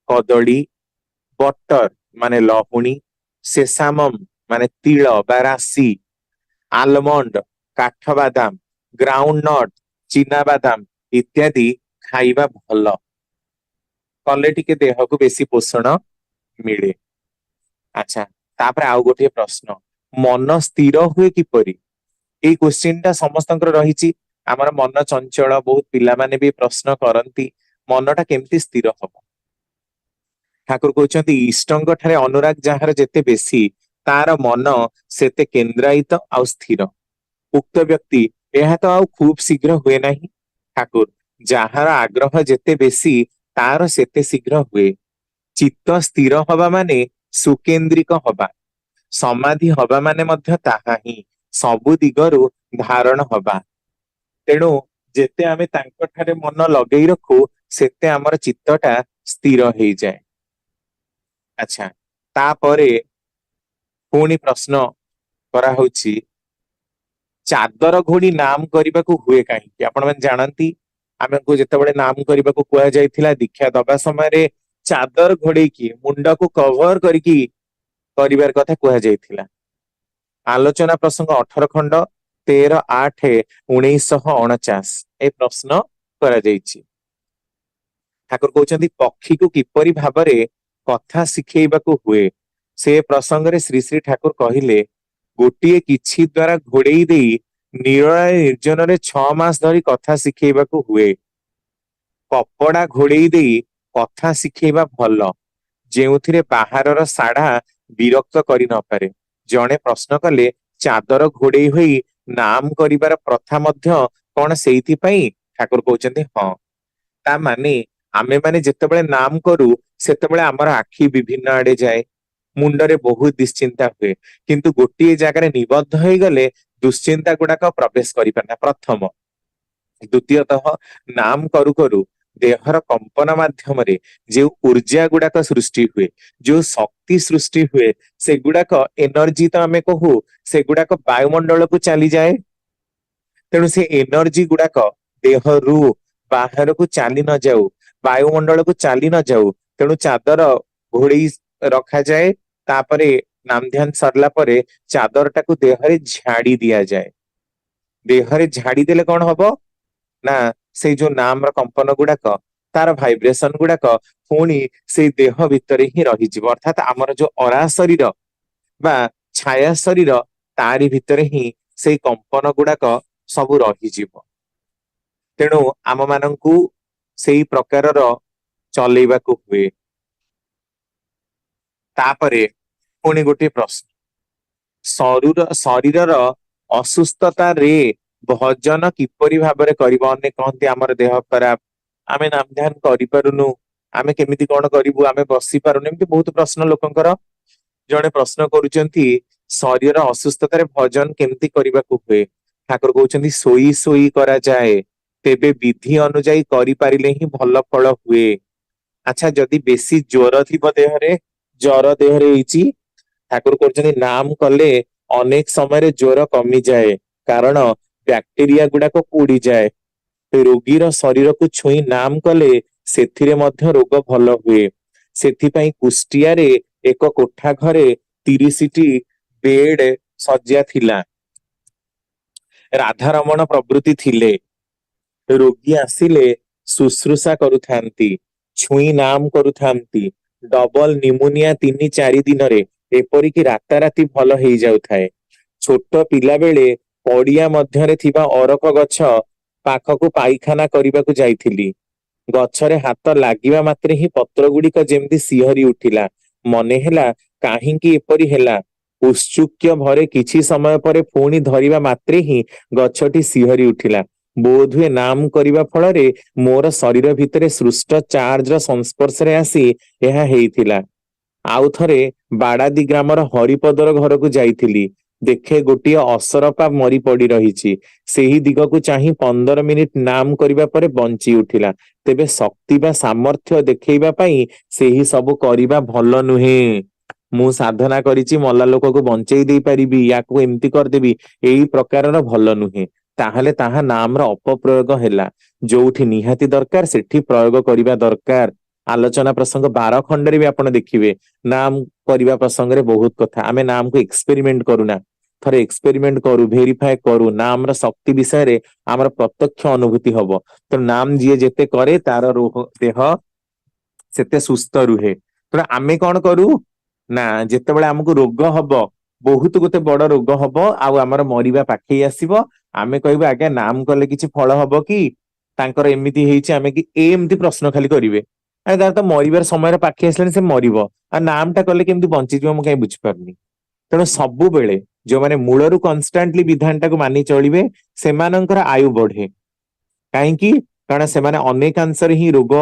କଦଳୀ, ବଟର ମାନେ ଲହୁଣୀ, ସେସାମମ ମାନେ ତିଳ ବା ରାଶି, ଆଲମଣ୍ଡ, କାଠବାଦାମ, ଗ୍ରାଉଣ୍ଡ ନଟ, ଚିନାବାଦାମ ଇତ୍ୟାଦି ଖାଇବା ଭଲ, କଲେ ଟିକେ ଦେହକୁ ବେଶୀ ପୋଷଣ ମିଳେ। ଆଚ୍ଛା, ତାପରେ ଆଉ ଗୋଟିଏ ପ୍ରଶ୍ନ, ମନ ସ୍ଥିର ହୁଏ କିପରି? ଏଇ କୋଶ୍ଚିନ୍ ଟା ସମସ୍ତଙ୍କର ରହିଛି। ଆମର ମନ ଚଞ୍ଚଳ, ବହୁତ ପିଲାମାନେ ବି ପ୍ରଶ୍ନ କରନ୍ତି, ମନଟା କେମିତି ସ୍ଥିର ହବ? ଠାକୁର କହୁଛନ୍ତି, ଇଷ୍ଟଙ୍କ ଠାରେ ଅନୁରାଗ ଯାହାର ଯେତେ ବେଶୀ, ତାର ମନ ସେତେ କେନ୍ଦ୍ରାୟିତ ଆଉ ସ୍ଥିର। ଉକ୍ତ ବ୍ୟକ୍ତି ଏହା ତ ଆଉ ଖୁବ ଶୀଘ୍ର ହୁଏ ନାହିଁ। ଠାକୁର, ଯାହାର ଆଗ୍ରହ ଯେତେ ବେଶୀ ତାର ସେତେ ଶୀଘ୍ର ହୁଏ। ଚିତ୍ତ ସ୍ଥିର ହବା ମାନେ ସୁକେନ୍ଦ୍ରିକ ହବା, ସମାଧି ହବା ମାନେ ମଧ୍ୟ ତାହା ହିଁ, ସବୁ ଦିଗରୁ ଧାରଣ ହବା। ତେଣୁ ଯେତେ ଆମେ ତାଙ୍କ ଠାରେ ମନ ଲଗେଇ ରଖୁ, ସେତେ ଆମର ଚିତ୍ତଟା ସ୍ଥିର ହେଇଯାଏ। ଆଚ୍ଛା, ତାପରେ ପୁଣି ପ୍ରଶ୍ନ କରାହଉଛି, ଚାଦର ଘୋଡି ନାମ କରିବାକୁ ହୁଏ କାହିଁକି? ଆପଣ ମାନେ ଜାଣନ୍ତି, ଆମକୁ ଯେତେବେଳେ ନାମ କରିବାକୁ କୁହାଯାଇଥିଲା ଦୀକ୍ଷା ଦବା ସମୟରେ ଚାଦର ଘୋଡେଇକି ମୁଣ୍ଡକୁ କଭର କରିକି କରିବାର କଥା କୁହାଯାଇଥିଲା। ଆଲୋଚନା ପ୍ରସଙ୍ଗ 18 ଖଣ୍ଡ 13/8/1949 ଏ ପ୍ରଶ୍ନ କରାଯାଇଛି। ଠାକୁର କହୁଛନ୍ତି, ପକ୍ଷୀକୁ କିପରି ଭାବରେ କଥା ଶିଖେଇବାକୁ ହୁଏ? ସେ ପ୍ରସଙ୍ଗରେ ଶ୍ରୀ ଶ୍ରୀ ଠାକୁର କହିଲେ, ଗୋଟିଏ କିଛି ଦ୍ଵାରା ଘୋଡେଇ ଦେଇ ନିରଳାୟ ନିର୍ଜନରେ 6 ମାସ ଧରି କଥା ଶିଖେଇବାକୁ ହୁଏ। କପଡା ଘୋଡେଇ ଦେଇ କଥା ଶିଖେଇବା ଭଲ, ଯେଉଁଥିରେ ବାହାରର ସାଢା ବିରକ୍ତ କରି ନପାରେ। ଜଣେ ପ୍ରଶ୍ନ କଲେ, ଚାଦର ଘୋଡେଇ ହୋଇ ନାମ କରିବାର ପ୍ରଥା ମଧ୍ୟ କଣ ସେଇଥିପାଇଁ? ଠାକୁର କହୁଛନ୍ତି, ହଁ। ତା ମାନେ ଆମେ ମାନେ ଯେତେବେଳେ ନାମ କରୁ, ସେତେବେଳେ ଆମର ଆଖି ବିଭିନ୍ନ ଆଡେ ଯାଏ, ମୁଣ୍ଡରେ ବହୁତ ଦୁଶ୍ଚିନ୍ତା ହୁଏ, କିନ୍ତୁ ଗୋଟିଏ ଜାଗାରେ ନିବଦ୍ଧ ହେଇଗଲେ ଦୁଶ୍ଚିନ୍ତା ଗୁଡାକ ପ୍ରବେଶ କରିପାରେ। ପ୍ରଥମ, ଦ୍ଵିତୀୟତଃ ନାମ କରୁ କରୁ ଦେହର କମ୍ପନ ମାଧ୍ୟମରେ ଯୋଉ ଊର୍ଜା ଗୁଡାକ ସୃଷ୍ଟି ହୁଏ, ଯୋଉ ଶକ୍ତି ସୃଷ୍ଟି ହୁଏ, ସେଗୁଡାକ ଏନର୍ଜି ତ ଆମେ କହୁ, ସେଗୁଡାକ ବାୟୁମଣ୍ଡଳକୁ ଚାଲିଯାଏ। ତେଣୁ ସେ ଏନର୍ଜି ଗୁଡାକ ଦେହରୁ ବାହାରକୁ ଚାଲି ନ ଯାଉ, ବାୟୁମଣ୍ଡଳକୁ ଚାଲି ନ ଯାଉ, ତେଣୁ ଚାଦର ଘୋଡେଇ ରଖାଯାଏ। ତାପରେ ନାମ ଧ୍ୟାନ ସରିଲା ପରେ ଚାଦରଟାକୁ ଦେହରେ ଝାଡି ଦିଆଯାଏ। ଦେହରେ ଝାଡି ଦେଲେ କଣ ହବ ନା, ସେଇ ଯୋଉ ନାମର କମ୍ପନ ଗୁଡାକ ତାର ଭାଇବ୍ରେସନ ଗୁଡାକ ପୁଣି ସେଇ ଦେହ ଭିତରେ ହିଁ ରହିଯିବ। ଅର୍ଥାତ ଆମର ଯୋଉ ଅରା ଶରୀର ବା ଛାୟା ଶରୀର ତାରି ଭିତରେ ହିଁ ସେଇ କମ୍ପନ ଗୁଡାକ ସବୁ ରହିଯିବ। ତେଣୁ ଆମ ମାନଙ୍କୁ ସେଇ ପ୍ରକାରର ଚଲେଇବାକୁ ହୁଏ। ତାପରେ ପୁଣି ଗୋଟିଏ ପ୍ରଶ୍ନ, ଶରୀରର ଅସୁସ୍ଥତାରେ ଭଜନ କିପରି ଭାବରେ କରିବ? ଅନେକ କହନ୍ତି ଆମର ଦେହ ଖରାପ, ଆମେ ନାମ ଧ୍ୟାନ କରିପାରୁନୁ, ଆମେ କେମିତି କଣ କରିବୁ, ଆମେ ବସି ପାରୁନୁ, ଏମିତି ବହୁତ ପ୍ରଶ୍ନ ଲୋକଙ୍କର। ଜଣେ ପ୍ରଶ୍ନ କରୁଛନ୍ତି ଶରୀର ଅସୁସ୍ଥତାରେ ଭଜନ କେମିତି କରିବାକୁ ହୁଏ? ଠାକୁର କହୁଛନ୍ତି ଶୋଇ ଶୋଇ କରାଯାଏ, ତେବେ ବିଧି ଅନୁଯାୟୀ କରିପାରିଲେ ହିଁ ଭଲ ଫଳ ହୁଏ। ଆଚ୍ଛା, ଯଦି ବେଶୀ ଜ୍ୱର ଥିବ ଦେହରେ, ଜର ଦେହରେ ହେଇଛି, ଠାକୁର କରୁଛନ୍ତି ନାମ କଲେ ଅନେକ ସମୟରେ ଜ୍ୱର କମିଯାଏ, କାରଣ ବ୍ୟାକ୍ଟେରିଆ ଗୁଡାକ ପୋଡିଯାଏ। ରୋଗୀର ଶରୀରକୁ ଛୁଇଁ ନାମ କଲେ ସେଥିରେ ମଧ୍ୟ ରୋଗ ଭଲ ହୁଏ। ସେଥିପାଇଁ କୁଷ୍ଟିଆରେ ଏକ କୋଠା ଘରେ 30ଟି ବେଡ ଶଯ୍ୟା ଥିଲା। ରାଧାରମଣ ପ୍ରଭୃତି ଥିଲେ। ରୋଗୀ ଆସିଲେ ଶୁଶ୍ରୂଷା କରୁଥାନ୍ତି, ଛୁଇଁ ନାମ କରୁଥାନ୍ତି। ଡବଲ ନିମୋନିଆ 3-4 ଦିନରେ, ଏପରିକି ରାତାରାତି ଭଲ ହେଇଯାଉଥାଏ। ଛୋଟ ପିଲା ବେଳେ ପଡିଆ ମଧ୍ୟରେ ଥିବା ଅରଖ ଗଛ ପାଖକୁ ପାଇଖାନା କରିବାକୁ ଯାଇଥିଲି। ଗଛରେ ହାତ ଲାଗିବା ମାତ୍ରେ ହିଁ ପତ୍ର ଗୁଡିକ ଯେମିତି ଶିହରି ଉଠିଲା। ମନେ ହେଲା କାହିଁକି ଏପରି ହେଲା। ଉତ୍ସୁକ୍ୟ ଭରେ କିଛି ସମୟ ପରେ ପୁଣି ଧରିବା ମାତ୍ରେ ହିଁ ଗଛଟି ଶିହରି ଉଠିଲା। ବୋଧହୁଏ ନାମ କରିବା ଫଳରେ ମୋର ଶରୀର ଭିତରେ ସୃଷ୍ଟ ଚାର୍ଜର ସଂସ୍ପର୍ଶରେ ଆସି ଏହା ହେଇଥିଲା। ଆଉ ଥରେ ବାଡାଦି ଗ୍ରାମର ହରିପଦର ଘରକୁ ଯାଇଥିଲି। ଦେଖେ ଗୋଟିଏ ଅସରପା ମରି ପଡି ରହିଛି। ସେହି ଦିଗକୁ ଚାହିଁ 15 ମିନିଟ ନାମ କରିବା ପରେ ବଞ୍ଚି ଉଠିଲା। ତେବେ ଶକ୍ତି ବା ସାମର୍ଥ୍ୟ ଦେଖେଇବା ପାଇଁ ସେହି ସବୁ କରିବା ଭଲ ନୁହେଁ। ମୁଁ ସାଧନା କରିଛି ମଲା ଲୋକକୁ ବଞ୍ଚେଇ ଦେଇ ପାରିବି, ୟାକୁ ଏମିତି କରିଦେବି, ଏଇ ପ୍ରକାରର ଭଲ ନୁହେଁ। ତାହେଲେ ତାହା ନାମର ଅପପ୍ରୟୋଗ ହେଲା। ଯୋଉଠି ନିହାତି ଦରକାର ସେଠି ପ୍ରୟୋଗ କରିବା ଦରକାର। ଆଲୋଚନା ପ୍ରସଙ୍ଗ 12 ଖଣ୍ଡରେ ବି ଆପଣ ଦେଖିବେ ନାମ କରିବା ପ୍ରସଙ୍ଗରେ ବହୁତ କଥା। ଆମେ ନାମକୁ ଏକ୍ସପେରିମେଣ୍ଟ କରୁନା, ଥରେ ଏକ୍ସପେରିମେଣ୍ଟ କରୁ, ଭେରିଫାଏ କରୁ, ନାମର ଶକ୍ତି ବିଷୟରେ ଆମର ପ୍ରତ୍ୟକ୍ଷ ଅନୁଭୂତି ହବ। ତ ନାମ ଯିଏ ଯେତେ କରେ ତାର ଦେହ ସେତେ ସୁସ୍ଥ ରୁହେ। ତେଣୁ ଆମେ କଣ କରୁ ନା, ଯେତେବେଳେ ଆମକୁ ରୋଗ ହବ, ବହୁତ ଗୋଟେ ବଡ ରୋଗ ହବ ଆଉ ଆମର ମରିବା ପାଖେଇ ଆସିବ, ଆମେ କହିବୁ ଆଜ୍ଞା ନାମ କଲେ କିଛି ଫଳ ହବ କି? ତାଙ୍କର ଏମିତି ହେଇଛି, ଆମେ କି ଏମିତି ପ୍ରଶ୍ନ ଖାଲି କରିବେ। ଆରେ ତାର ତ ମରିବାର ସମୟରେ ପାଖେଇ ଆସିଲାଣି, ସେ ମରିବ, ଆଉ ନାମ ଟା କଲେ କେମିତି ବଞ୍ଚିଯିବ ମୁଁ କାହିଁ ବୁଝିପାରୁନି। ତେଣୁ ସବୁବେଳେ ଯୋଉମାନେ ମୂଳରୁ କନଷ୍ଟାଣ୍ଟଲି ବିଧାନଟାକୁ ମାନି ଚଳିବେ ସେମାନଙ୍କର ଆୟୁ ବଢେ। କାହିଁକି? କାରଣ ସେମାନେ ଅନେକାଂଶରେ ହିଁ ରୋଗ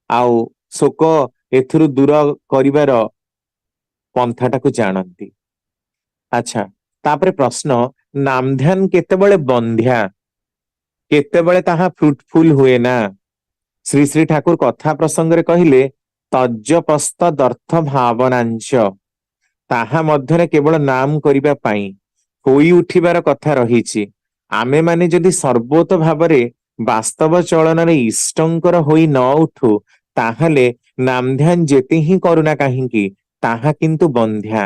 ଆଉ ଶୋକ ଏଥିରୁ ଦୂର କରିବାର ପନ୍ଥାଟାକୁ ଜାଣନ୍ତି। ଆଚ୍ଛା, ତାପରେ ପ୍ରଶ୍ନ, ନାମଧ୍ୟାନ କେତେବେଳେ ବନ୍ଧ୍ୟା, କେତେବେଳେ ତାହା ଫ୍ରୁଟଫୁଲ ହୁଏ ନା? ଶ୍ରୀ ଶ୍ରୀ ଠାକୁର କଥା ପ୍ରସଙ୍ଗରେ କହିଲେ ତଜ୍ଜପସ୍ତ ଦର୍ଥ ଭାବନାଂଶ, ତାହା ମଧ୍ୟରେ କେବଳ ନାମ କରିବା ପାଇଁ ହୋଇ ଉଠିବାର କଥା ରହିଛି। ଆମେମାନେ ଯଦି ସର୍ବୋତ ଭାବରେ ବାସ୍ତବ ଚଳନରେ ଇଷ୍ଟଙ୍କର ହୋଇ ନ ଉଠୁ, ତାହେଲେ ନାମଧ୍ୟାନ ଯେତେ ହିଁ କରୁନା କାହିଁକି ତାହା କିନ୍ତୁ ବନ୍ଧ୍ୟା।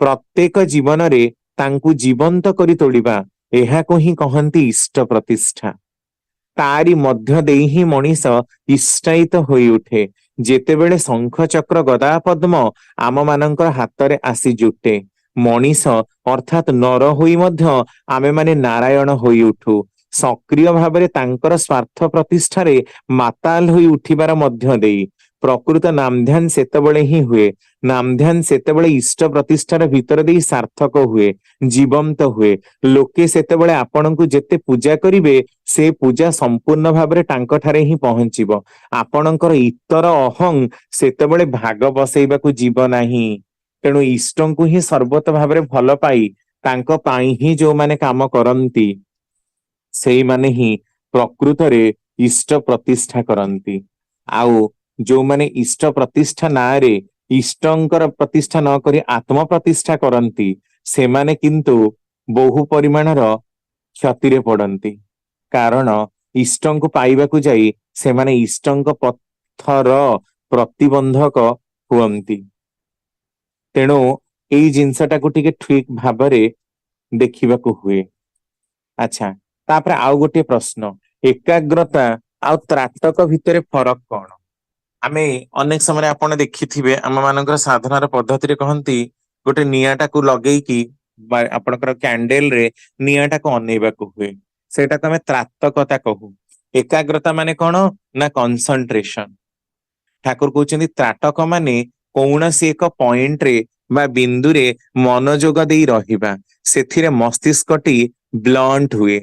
ପ୍ରତ୍ୟେକ ଜୀବନରେ ତାଙ୍କୁ ଜୀବନ୍ତ କରି ତୋଳିବା, ଏହାକୁ ହିଁ କହନ୍ତି ଇଷ୍ଟ ପ୍ରତିଷ୍ଠା। ତାରି ମଧ୍ୟ ଦେଇ ହିଁ ମଣିଷ ଇଷ୍ଟାୟିତ ହୋଇ ଉଠେ। ଯେତେବେଳେ ଶଙ୍ଖ ଚକ୍ର ଗଦା ପଦ୍ମ ଆମ ମାନଙ୍କର ହାତରେ ଆସି ଜୁଟେ, ମଣିଷ ଅର୍ଥାତ ନର ହୋଇ ମଧ୍ୟ ଆମେମାନେ ନାରାୟଣ ହୋଇ ଉଠୁ। ସକ୍ରିୟ ଭାବରେ ତାଙ୍କର ସ୍ୱାର୍ଥ ପ୍ରତିଷ୍ଠାରେ ମାତାଲ ହୋଇ ଉଠିବାର ମଧ୍ୟ ଦେଇ। ପ୍ରକୃତ ନାମଧ୍ୟାନ ସେତେବେଳେ ହିଁ ହୁଏ। ନାମଧ୍ୟାନ ସେତେବେଳେ ଇଷ୍ଟ ପ୍ରତିଷ୍ଠାର ଭିତର ଦେଇ ସାର୍ଥକ ହୁଏ, ଜୀବନ୍ତ ହୁଏ। ଲୋକେ ସେତେବେଳେ ଆପଣଙ୍କୁ ଯେତେ ପୂଜା କରିବେ, ସେ ପୂଜା ସମ୍ପୂର୍ଣ୍ଣ ଭାବରେ ତାଙ୍କଠାରେ ହିଁ ପହଞ୍ଚିବ। ଆପଣଙ୍କର ଇତର ଅହଂ ସେତେବେଳେ ଭାଗ ବସେଇବାକୁ ଯିବ ନାହିଁ। ତେଣୁ ଇଷ୍ଟଙ୍କୁ ହିଁ ସର୍ବତ ଭାବରେ ଭଲ ପାଇ ତାଙ୍କ ପାଇଁ ହିଁ ଯୋଉମାନେ କାମ କରନ୍ତି, ସେଇମାନେ ହିଁ ପ୍ରକୃତରେ ଇଷ୍ଟ ପ୍ରତିଷ୍ଠା କରନ୍ତି। ଆଉ ଯୋଉମାନେ ଇଷ୍ଟ ପ୍ରତିଷ୍ଠା ନାଁରେ ଇଷ୍ଟଙ୍କର ପ୍ରତିଷ୍ଠା ନ କରି ଆତ୍ମ ପ୍ରତିଷ୍ଠା କରନ୍ତି, ସେମାନେ କିନ୍ତୁ ବହୁ ପରିମାଣର କ୍ଷତିରେ ପଡନ୍ତି। କାରଣ ଇଷ୍ଟଙ୍କୁ ପାଇବାକୁ ଯାଇ ସେମାନେ ଇଷ୍ଟଙ୍କ ପଥର ପ୍ରତିବନ୍ଧକ ହୁଅନ୍ତି। ତେଣୁ ଏଇ ଜିନିଷଟାକୁ ଟିକେ ଠିକ ଭାବରେ ଦେଖିବାକୁ ହୁଏ। ଆଚ୍ଛା, ତାପରେ ଆଉ ଗୋଟିଏ ପ୍ରଶ୍ନ, ଏକାଗ୍ରତା ଆଉ ତ୍ରାଟକ ଭିତରେ ଫରକ କଣ? ଆମେ ଅନେକ ସମୟରେ ଆପଣ ଦେଖିଥିବେ ଆମ ମାନଙ୍କର ସାଧନାର ପଦ୍ଧତିରେ କହନ୍ତି ଗୋଟେ ନିଆଁଟାକୁ ଲଗେଇକି ବା ଆପଣଙ୍କର କ୍ୟାଣ୍ଡେଲ ରେ ନିଆଁଟାକୁ ଅନେଇବାକୁ ହୁଏ, ସେଇଟାକୁ ଆମେ ତ୍ରାତକତା କହୁ। ଏକାଗ୍ରତା ମାନେ କଣ ନା କନସନ୍ଟ୍ରେସନ। ଠାକୁର କହୁଛନ୍ତି ତ୍ରାଟକ ମାନେ କୌଣସି ଏକ ପଏଣ୍ଟରେ ବା ବିନ୍ଦୁରେ ମନୋଯୋଗ ଦେଇ ରହିବା, ସେଥିରେ ମସ୍ତିଷ୍କଟି ବ୍ଲଣ୍ଟ ହୁଏ।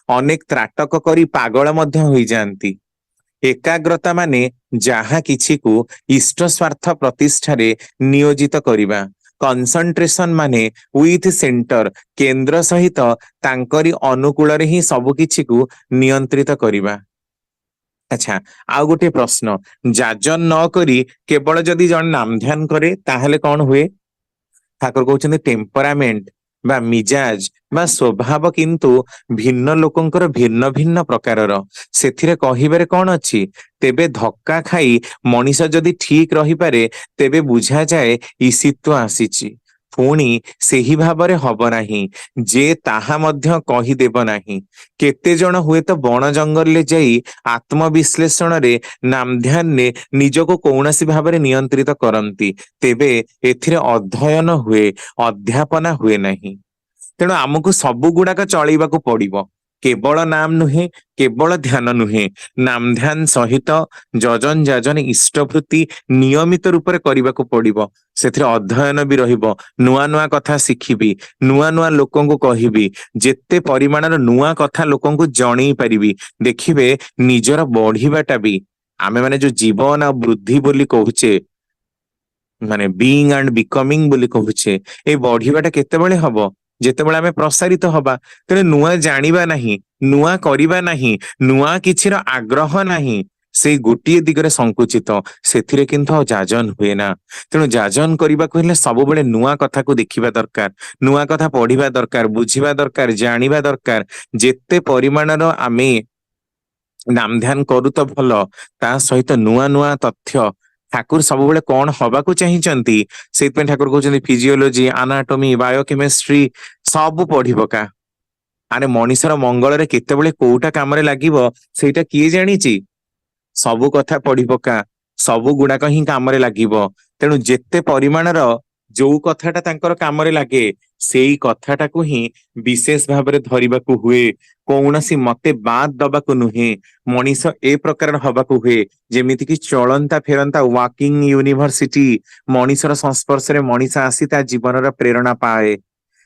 ଅନେକ ତ୍ରାଟକ କରି ପାଗଳ ମଧ୍ୟ ହୋଇଯାଆନ୍ତି। ଏକାଗ୍ରତା ମାନେ ଯାହା କିଛିକୁ ଇଷ୍ଟ ସ୍ୱାର୍ଥ ପ୍ରତିଷ୍ଠାରେ ନିୟୋଜିତ କରିବା। କନସନ୍ଟ୍ରେସନ ମାନେ ୱିଥ ସେଣ୍ଟର, କେନ୍ଦ୍ର ସହିତ ତାଙ୍କରି ଅନୁକୂଳରେ ହିଁ ସବୁ କିଛିକୁ ନିୟନ୍ତ୍ରିତ କରିବା। ଆଚ୍ଛା, ଆଉ ଗୋଟେ ପ୍ରଶ୍ନ, ଯାଜନ ନ କରି କେବଳ ଯଦି ଜଣେ ନାମ ଧ୍ୟାନ କରେ ତାହେଲେ କଣ ହୁଏ? ଠାକୁର କହୁଛନ୍ତି ଟେମ୍ପରାମେଣ୍ଟ ବା ମିଜାଜ ବା ସ୍ୱଭାବ କିନ୍ତୁ ଭିନ୍ନ ଲୋକଙ୍କର ଭିନ୍ନ ଭିନ୍ନ ପ୍ରକାରର। ସେଥିରେ କହିବାରେ କଣ ଅଛି? ତେବେ ଧକ୍କା ଖାଇ ମଣିଷ ଯଦି ଠିକ ରହିପାରେ ତେବେ ବୁଝାଯାଏ ଈଶିତ୍ୱ ଆସିଛି। ପୁଣି ସେହି ଭାବରେ ହବ ନାହିଁ ଯେ ତାହା ମଧ୍ୟ କହିଦେବ ନାହିଁ। କେତେ ଜଣ ହୁଏତ ବଣ ଜଙ୍ଗଲରେ ଯାଇ ଆତ୍ମବିଶ୍ଳେଷଣରେ ନାମଧ୍ୟାନରେ ନିଜକୁ କୌଣସି ଭାବରେ ନିୟନ୍ତ୍ରିତ କରନ୍ତି, ତେବେ ଏଥିରେ ଅଧ୍ୟୟନ ହୁଏ, ଅଧ୍ୟାପନା ହୁଏ ନାହିଁ। ତେଣୁ ଆମକୁ ସବୁ ଗୁଡାକ ଚଳିବାକୁ ପଡିବ। କେବଳ ନାମ ନୁହେଁ, କେବଳ ଧ୍ୟାନ ନୁହେଁ, ନାମ ଧ୍ୟାନ ସହିତ ଯଜନ ଯାଜନ ଇଷ୍ଟଭୃତି ନିୟମିତ ରୂପରେ କରିବାକୁ ପଡିବ। ସେଥିରେ ଅଧ୍ୟୟନ ବି ରହିବ, ନୂଆ ନୂଆ କଥା ଶିଖିବି, ନୂଆ ନୂଆ ଲୋକଙ୍କୁ କହିବି, ଯେତେ ପରିମାଣର ନୂଆ କଥା ଲୋକଙ୍କୁ ଜଣେଇ ପାରିବି, ଦେଖିବେ ନିଜର ବଢିବାଟା ବି, ଆମେ ମାନେ ଯୋଉ ଜୀବନ ଆଉ ବୃଦ୍ଧି ବୋଲି କହୁଛେ, ମାନେ ବିଇଂ ଆଣ୍ଡ ବିକମିଂ ବୋଲି କହୁଛେ, ଏଇ ବଢିବାଟା କେତେବେଳେ ହବ? ଯେତେବେଳେ ଆମେ ପ୍ରସାରିତ ହବା। ତେଣୁ ନୂଆ ଜାଣିବା ନାହିଁ, ନୂଆ କରିବା ନାହିଁ, ନୂଆ କିଛିର ଆଗ୍ରହ ନାହିଁ, ସେଇ ଗୋଟିଏ ଦିଗରେ ସଂକୁଚିତ, ସେଥିରେ କିନ୍ତୁ ଆଉ ଯାଜନ ହୁଏ ନା। ତେଣୁ ଯାଜନ କରିବାକୁ ହେଲେ ସବୁବେଳେ ନୂଆ କଥାକୁ ଦେଖିବା ଦରକାର, ନୂଆ କଥା ପଢିବା ଦରକାର, ବୁଝିବା ଦରକାର, ଜାଣିବା ଦରକାର। ଯେତେ ପରିମାଣର ଆମେ ନାମ ଧ୍ୟାନ କରୁ ତ ଭଲ, ତା ସହିତ ନୂଆ ନୂଆ ତଥ୍ୟ, ଠାକୁର ସବୁବେଳେ କଣ ହବାକୁ ଚାହିଁଛନ୍ତି, ସେଇଥିପାଇଁ ଠାକୁର କହୁଛନ୍ତି ଫିଜିଓଲୋଜି, ଆନାଟୋମି, ବାୟୋକେମିଷ୍ଟ୍ରି ସବୁ ପଢି ପକା। ଆରେ ମଣିଷର ମଙ୍ଗଳରେ କେତେବେଳେ କୋଉଟା କାମରେ ଲାଗିବ ସେଇଟା କିଏ ଜାଣିଛି? ସବୁ କଥା ପଢି ପକା, ସବୁ ଗୁଡାକ ହିଁ କାମରେ ଲାଗିବ। ତେଣୁ ଯେତେ ପରିମାଣର ଯୋଉ କଥାଟା ତାଙ୍କର କାମରେ ଲାଗେ ସେଇ କଥାଟାକୁ ହିଁ ବିଶେଷ ଭାବରେ ଧରିବାକୁ ହୁଏ। କୌଣସି ମତେ ବାଦ ଦବାକୁ ନୁହେଁ। ମଣିଷ ଏ ପ୍ରକାର ହବାକୁ ହୁଏ ଯେମିତିକି ଚଳନ୍ତା ଫେରନ୍ତା ୱାକିଂ ୟୁନିଭର୍ସିଟି। ମଣିଷର ସଂସ୍ପର୍ଶରେ ମଣିଷ ଆସି ତା ଜୀବନର ପ୍ରେରଣା ପାଏ।